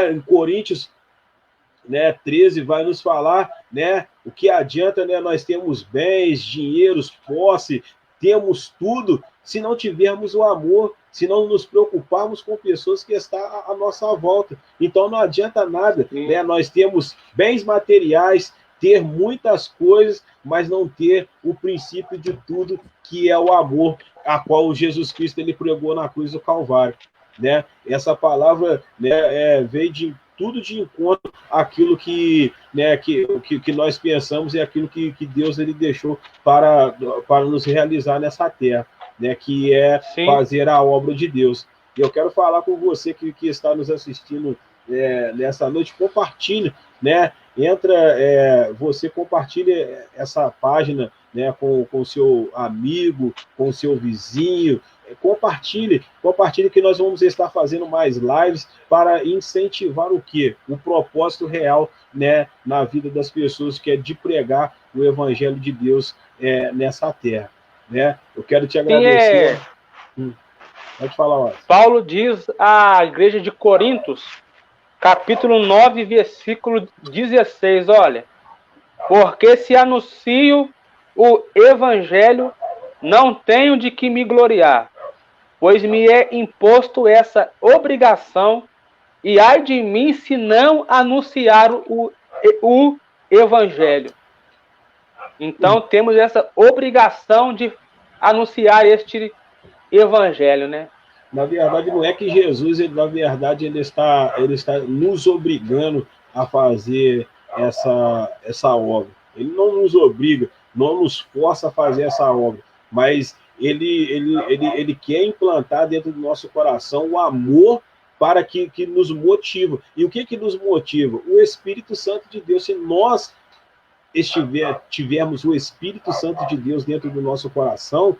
[SPEAKER 1] Em Coríntios, né, 13 vai nos falar, né, o que adianta, né, nós temos bens, dinheiros, posse, temos tudo, se não tivermos o amor, se não nos preocuparmos com pessoas que estão à nossa volta. Então não adianta nada, né, nós temos bens materiais, ter muitas coisas, mas não ter o princípio de tudo, que é o amor, a qual Jesus Cristo ele pregou na cruz do Calvário, né? Essa palavra, né, veio de tudo de encontro àquilo que, né, que nós pensamos e aquilo que Deus ele deixou para nos realizar nessa terra, né, que é Sim. fazer a obra de Deus. E eu quero falar com você que está nos assistindo nessa noite, compartilhe, né, você compartilha essa página, né, com o seu amigo, com o seu vizinho, compartilhe que nós vamos estar fazendo mais lives para incentivar o quê? O propósito real, né, na vida das pessoas, que é de pregar o evangelho de Deus nessa terra, né? Eu quero te agradecer. Pode falar, Wallace.
[SPEAKER 2] Paulo diz à igreja de Corintos, capítulo 9, versículo 16, olha, porque se anuncio o evangelho, não tenho de que me gloriar, pois me é imposto essa obrigação, e ai de mim se não anunciar o evangelho. Então temos essa obrigação de anunciar este evangelho, né?
[SPEAKER 1] Na verdade, não é que Jesus, na verdade, ele está nos obrigando a fazer essa obra. Ele não nos obriga, não nos força a fazer essa obra, mas ele quer implantar dentro do nosso coração o amor para que nos motiva. E o que nos motiva? O Espírito Santo de Deus. Se nós tivermos o Espírito Santo de Deus dentro do nosso coração,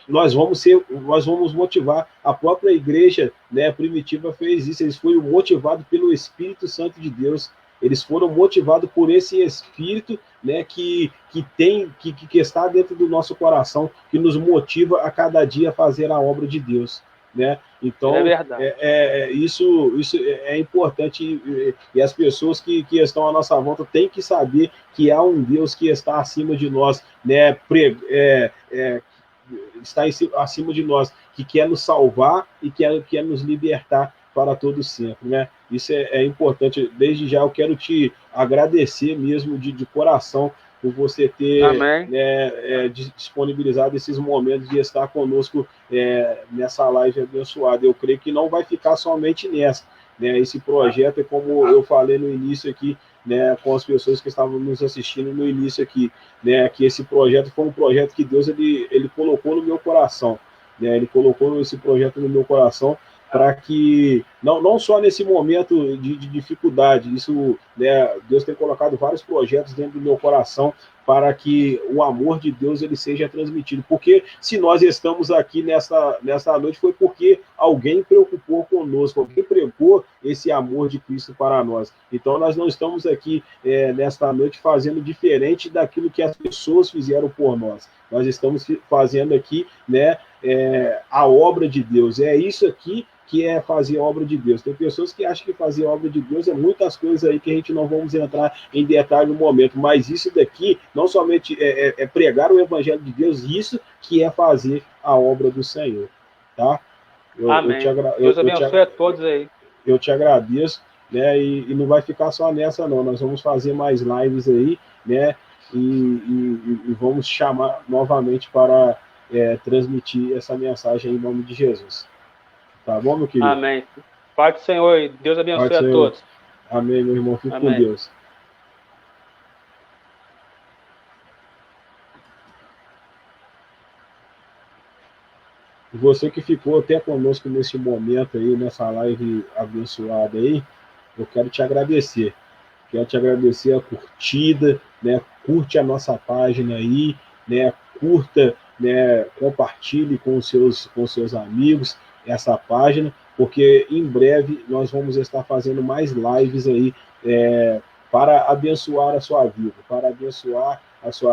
[SPEAKER 1] nós vamos motivar. A própria igreja, né, primitiva fez isso. Eles foram motivados pelo Espírito Santo de Deus. Eles foram motivados por esse Espírito, né, que está dentro do nosso coração, que nos motiva a cada dia a fazer a obra de Deus, né? Então, isso é importante, e as pessoas que estão à nossa volta têm que saber que há um Deus que está acima de nós, né? Está acima de nós, que quer nos salvar e quer nos libertar para todo sempre, né? Isso é importante. Desde já eu quero te agradecer mesmo de coração por você ter disponibilizado esses momentos de estar conosco nessa live abençoada. Eu creio que não vai ficar somente nessa, né? Esse projeto, como eu falei no início aqui, né, com as pessoas que estavam nos assistindo no início aqui, né, que esse projeto foi um projeto que Deus ele colocou no meu coração, né? Ele colocou esse projeto no meu coração para que não só nesse momento de dificuldade, isso, né, Deus tem colocado vários projetos dentro do meu coração para que o amor de Deus ele seja transmitido. Porque se nós estamos aqui nessa noite foi porque alguém preocupou conosco, alguém pregou esse amor de Cristo para nós. Então nós não estamos aqui nesta noite fazendo diferente daquilo que as pessoas fizeram por nós. Nós estamos fazendo aqui, né, a obra de Deus. É isso aqui que é fazer a obra de Deus. Tem pessoas que acham que fazer a obra de Deus é muitas coisas aí que a gente não vamos entrar em detalhe no momento, mas isso daqui não somente é pregar o evangelho de Deus, isso que é fazer a obra do Senhor, tá?
[SPEAKER 2] Amém. Deus abençoe a todos aí.
[SPEAKER 1] Eu te agradeço, né? E não vai ficar só nessa, não. Nós vamos fazer mais lives aí, né? E vamos chamar novamente para transmitir essa mensagem em nome de Jesus. Tá bom, meu querido?
[SPEAKER 2] Amém. Pai do Senhor e Deus abençoe a todos.
[SPEAKER 1] Amém, meu irmão. Fique com Deus. E você que ficou até conosco nesse momento aí, nessa live abençoada aí, eu quero te agradecer. Quero te agradecer a curtida, né? Curte a nossa página aí, né? Curta, né? Compartilhe com os seus amigos essa página, porque em breve nós vamos estar fazendo mais lives aí para abençoar a sua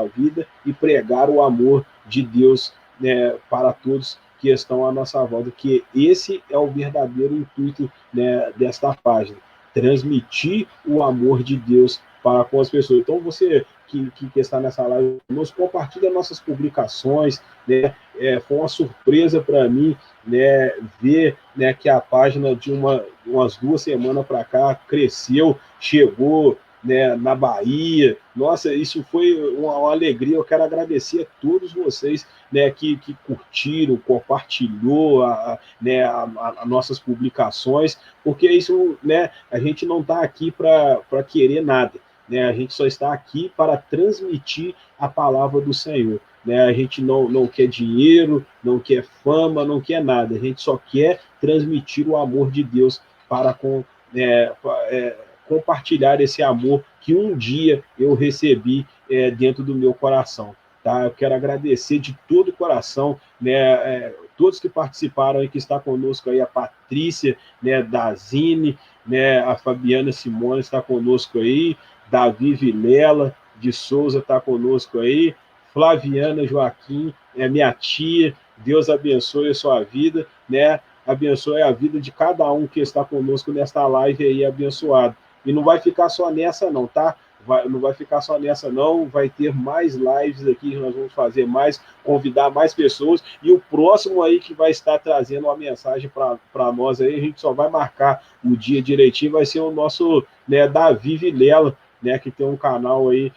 [SPEAKER 1] vida, e pregar o amor de Deus, né, para todos que estão à nossa volta, que esse é o verdadeiro intuito, né, desta página, transmitir o amor de Deus para com as pessoas. Então, você que está nessa live, nos compartilha nossas publicações, né? Foi uma surpresa para mim, né, ver, né, que a página de umas 2 semanas para cá cresceu, chegou, né, na Bahia. Nossa, isso foi uma alegria. Eu quero agradecer a todos vocês, né, que curtiram, compartilhou né, as nossas publicações, porque isso, né, a gente não está aqui para querer nada, né, a gente só está aqui para transmitir a palavra do Senhor. Né, a gente não quer dinheiro, não quer fama, não quer nada, a gente só quer transmitir o amor de Deus para compartilhar esse amor que um dia eu recebi dentro do meu coração. Tá? Eu quero agradecer de todo o coração, né, todos que participaram e que está conosco aí, a Patrícia, né, Dazine, né, a Fabiana Simone está conosco aí, Davi Vilela de Souza está conosco aí, Flaviana Joaquim, minha tia, Deus abençoe a sua vida, né? Abençoe a vida de cada um que está conosco nesta live aí, abençoado. E não vai ficar só nessa não, tá? Não vai ficar só nessa não, vai ter mais lives aqui, nós vamos fazer mais, convidar mais pessoas, e o próximo aí que vai estar trazendo uma mensagem para nós aí, a gente só vai marcar o dia direitinho, vai ser o nosso, né, Davi Vilela, né, que tem um canal aí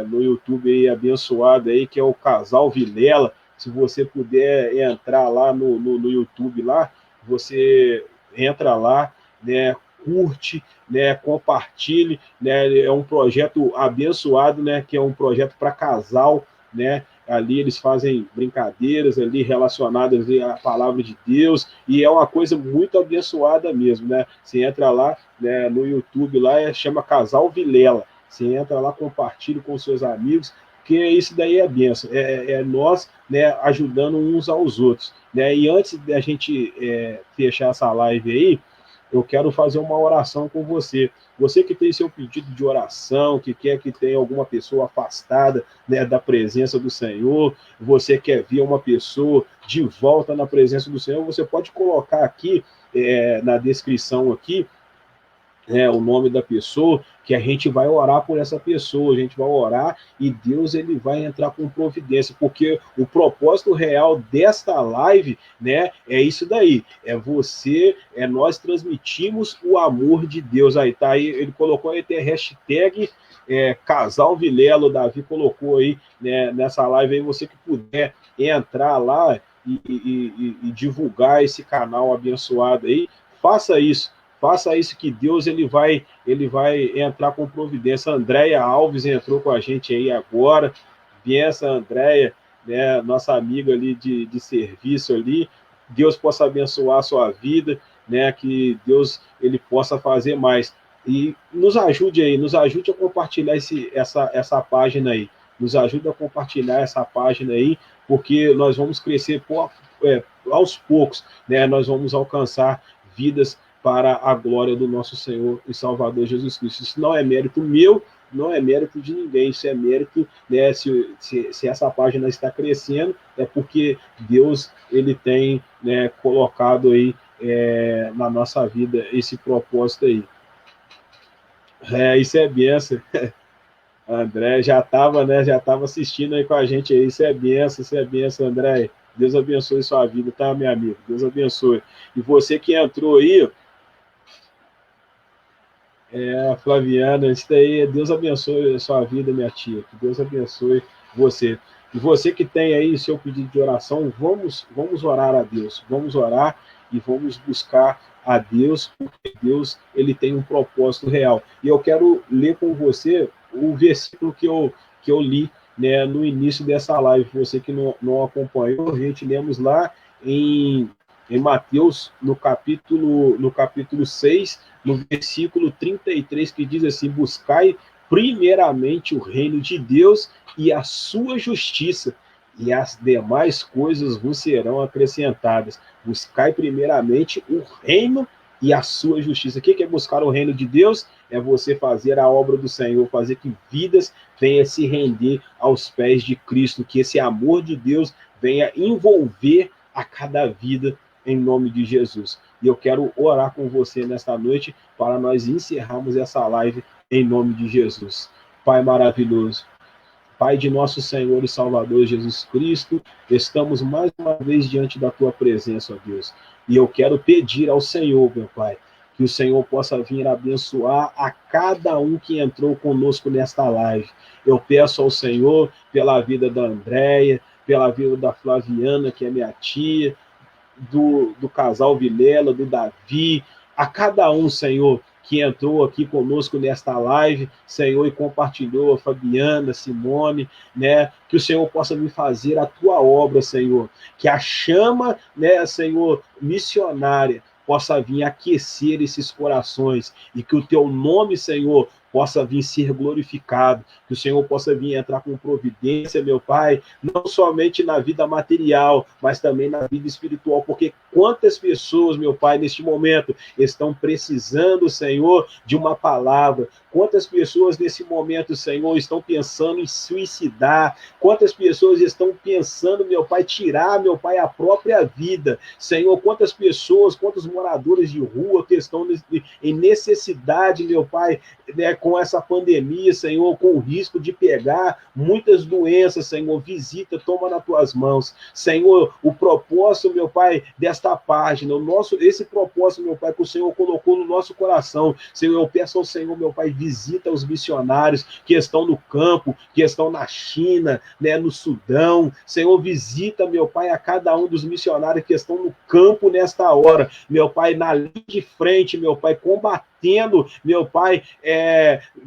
[SPEAKER 1] no YouTube aí, abençoado aí, que é o Casal Vilela. Se você puder entrar lá no YouTube lá, você entra lá, né, curte, né, compartilhe, né, é um projeto abençoado, né, que é um projeto para casal, né, ali eles fazem brincadeiras ali relacionadas à palavra de Deus, e é uma coisa muito abençoada mesmo, né, você entra lá, né, no YouTube lá, chama Casal Vilela, você entra lá, compartilha com seus amigos, porque isso daí é bênção, nós, né, ajudando uns aos outros, né, e antes da gente fechar essa live aí, eu quero fazer uma oração com você. Você que tem seu pedido de oração, que quer que tenha alguma pessoa afastada, né, da presença do Senhor, você quer ver uma pessoa de volta na presença do Senhor, você pode colocar aqui na descrição aqui, o nome da pessoa, que a gente vai orar por essa pessoa, a gente vai orar e Deus ele vai entrar com providência, porque o propósito real desta live, né, é isso daí, nós transmitimos o amor de Deus. Aí tá aí, ele colocou aí, tem a hashtag Casal Vilela, o Davi colocou aí, né, nessa live aí, você que puder entrar lá e divulgar esse canal abençoado aí, faça isso que Deus ele vai entrar com providência. A Andréia Alves entrou com a gente aí agora, benção, Andréia, né, nossa amiga ali de serviço ali, Deus possa abençoar a sua vida, né, que Deus ele possa fazer mais. E nos ajude aí, nos ajude a compartilhar essa página aí, nos ajude a compartilhar essa página aí, porque nós vamos crescer aos poucos, né, nós vamos alcançar vidas para a glória do nosso Senhor e Salvador Jesus Cristo. Isso não é mérito meu, não é mérito de ninguém, isso é mérito, né, se essa página está crescendo, é porque Deus ele tem, né, colocado aí na nossa vida esse propósito aí. Isso é benção. André já estava, né, assistindo aí com a gente aí, isso é benção, André. Deus abençoe sua vida, tá, meu amigo? Deus abençoe. E você que entrou aí, Flaviana, isso daí, Deus abençoe a sua vida, minha tia, que Deus abençoe você. E você que tem aí seu pedido de oração, vamos orar a Deus, vamos orar e vamos buscar a Deus, porque Deus ele tem um propósito real. E eu quero ler com você o versículo que eu li, né, no início dessa live. Você que não acompanhou, a gente lemos lá em Mateus, no capítulo 6, no versículo 33, que diz assim: buscai primeiramente o reino de Deus e a sua justiça, e as demais coisas vos serão acrescentadas. Buscai primeiramente o reino e a sua justiça. O que é buscar o reino de Deus? É você fazer a obra do Senhor, fazer que vidas venham se render aos pés de Cristo, que esse amor de Deus venha envolver a cada vida, em nome de Jesus. E eu quero orar com você nesta noite para nós encerrarmos essa live em nome de Jesus. Pai maravilhoso, Pai de nosso Senhor e Salvador Jesus Cristo, estamos mais uma vez diante da tua presença, ó Deus. E eu quero pedir ao Senhor, meu Pai, que o Senhor possa vir abençoar a cada um que entrou conosco nesta live. Eu peço ao Senhor pela vida da Andréia, pela vida da Flaviana, que é minha tia, do casal Vilela, do Davi, a cada um, Senhor, que entrou aqui conosco nesta live, Senhor, e compartilhou, a Fabiana, Simone, né, que o Senhor possa me fazer a tua obra, Senhor, que a chama, né, Senhor, missionária, possa vir aquecer esses corações, e que o teu nome, Senhor, possa vir ser glorificado, que o Senhor possa vir entrar com providência, meu Pai, não somente na vida material, mas também na vida espiritual, porque quantas pessoas, meu Pai, neste momento estão precisando, Senhor, de uma palavra, quantas pessoas nesse momento, Senhor, estão pensando em suicidar, quantas pessoas estão pensando, meu Pai, tirar, meu Pai, a própria vida, Senhor, quantas pessoas, quantos moradores de rua que estão em necessidade, meu Pai, né, com essa pandemia, Senhor, com o risco de pegar muitas doenças, Senhor, visita, toma nas tuas mãos, Senhor, o propósito, meu Pai, desta página, esse propósito, meu Pai, que o Senhor colocou no nosso coração, Senhor, eu peço ao Senhor, meu Pai, visita os missionários que estão no campo, que estão na China, né, no Sudão, Senhor, visita, meu Pai, a cada um dos missionários que estão no campo nesta hora, meu Pai, na linha de frente, meu Pai, combatendo, meu Pai,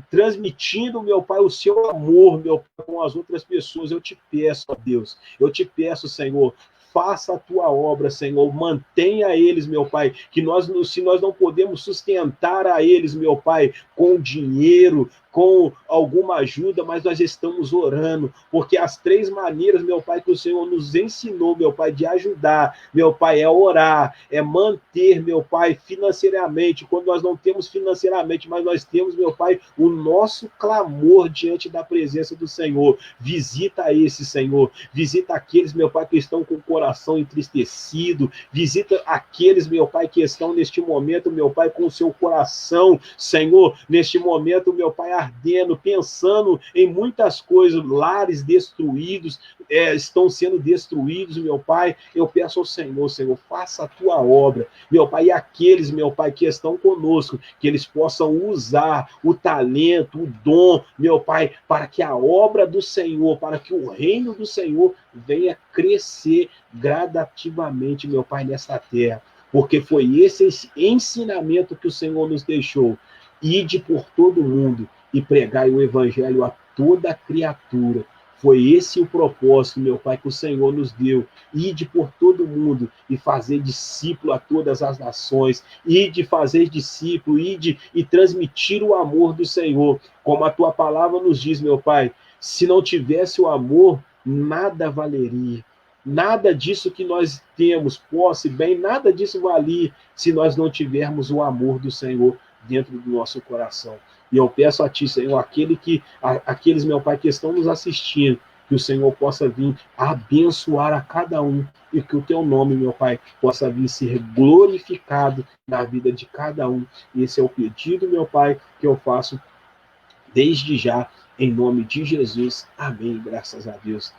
[SPEAKER 1] transmitindo, meu Pai, o seu amor, meu Pai, com as outras pessoas. Eu te peço, ó Deus, eu te peço, Senhor, faça a tua obra, Senhor, mantenha eles, meu Pai, que se nós não podemos sustentar a eles, meu Pai, com dinheiro, com alguma ajuda, mas nós estamos orando, porque as 3 maneiras, meu Pai, que o Senhor nos ensinou, meu Pai, de ajudar, meu Pai, é orar, é manter, meu Pai, financeiramente, quando nós não temos financeiramente, mas nós temos, meu Pai, o nosso clamor diante da presença do Senhor. Visita esse, Senhor, visita aqueles, meu Pai, que estão com o coração entristecido, visita aqueles, meu Pai, que estão neste momento, meu Pai, com o seu coração, Senhor, neste momento, meu Pai, ardendo, pensando em muitas coisas, lares destruídos, estão sendo destruídos, meu Pai. Eu peço ao Senhor, Senhor, faça a tua obra, meu Pai, e aqueles, meu Pai, que estão conosco, que eles possam usar o talento, o dom, meu Pai, para que a obra do Senhor, para que o reino do Senhor venha crescer gradativamente, meu Pai, nessa terra, porque foi esse ensinamento que o Senhor nos deixou. Ide por todo mundo e pregai o evangelho a toda criatura. Foi esse o propósito, meu Pai, que o Senhor nos deu. Ide por todo mundo e fazer discípulo a todas as nações. Ide fazer discípulo, ide e transmitir o amor do Senhor. Como a tua palavra nos diz, meu Pai, se não tivesse o amor, nada valeria. Nada disso que nós temos, posse, bem, nada disso valia se nós não tivermos o amor do Senhor dentro do nosso coração. E eu peço a Ti, Senhor, aqueles, meu Pai, que estão nos assistindo, que o Senhor possa vir abençoar a cada um e que o Teu nome, meu Pai, possa vir ser glorificado na vida de cada um. Esse é o pedido, meu Pai, que eu faço desde já, em nome de Jesus. Amém. Graças a Deus.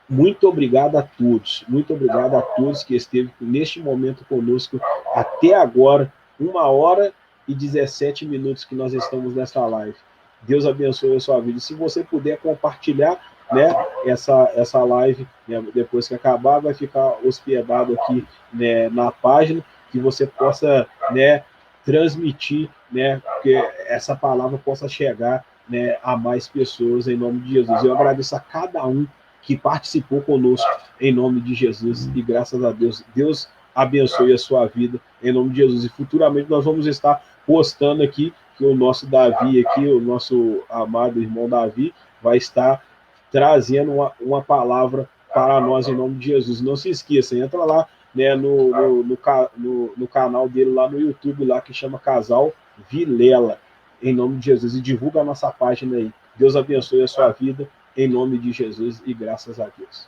[SPEAKER 1] Muito obrigado a todos. Muito obrigado a todos que esteve neste momento conosco até agora. 1h17 que nós estamos nessa live. Deus abençoe a sua vida. Se você puder compartilhar, né, essa live, né, depois que acabar, vai ficar hospedado aqui, né, na página, que você possa, né, transmitir, né, que essa palavra possa chegar, né, a mais pessoas em nome de Jesus. Eu agradeço a cada um que participou conosco em nome de Jesus e graças a Deus. Deus abençoe a sua vida em nome de Jesus. E futuramente nós vamos estar postando aqui que o nosso Davi aqui, o nosso amado irmão Davi, vai estar trazendo uma palavra para nós em nome de Jesus. Não se esqueça, entra lá, né, no canal dele lá no YouTube, lá que chama Casal Vilela, em nome de Jesus. E divulga a nossa página aí. Deus abençoe a sua vida em nome de Jesus e graças a Deus.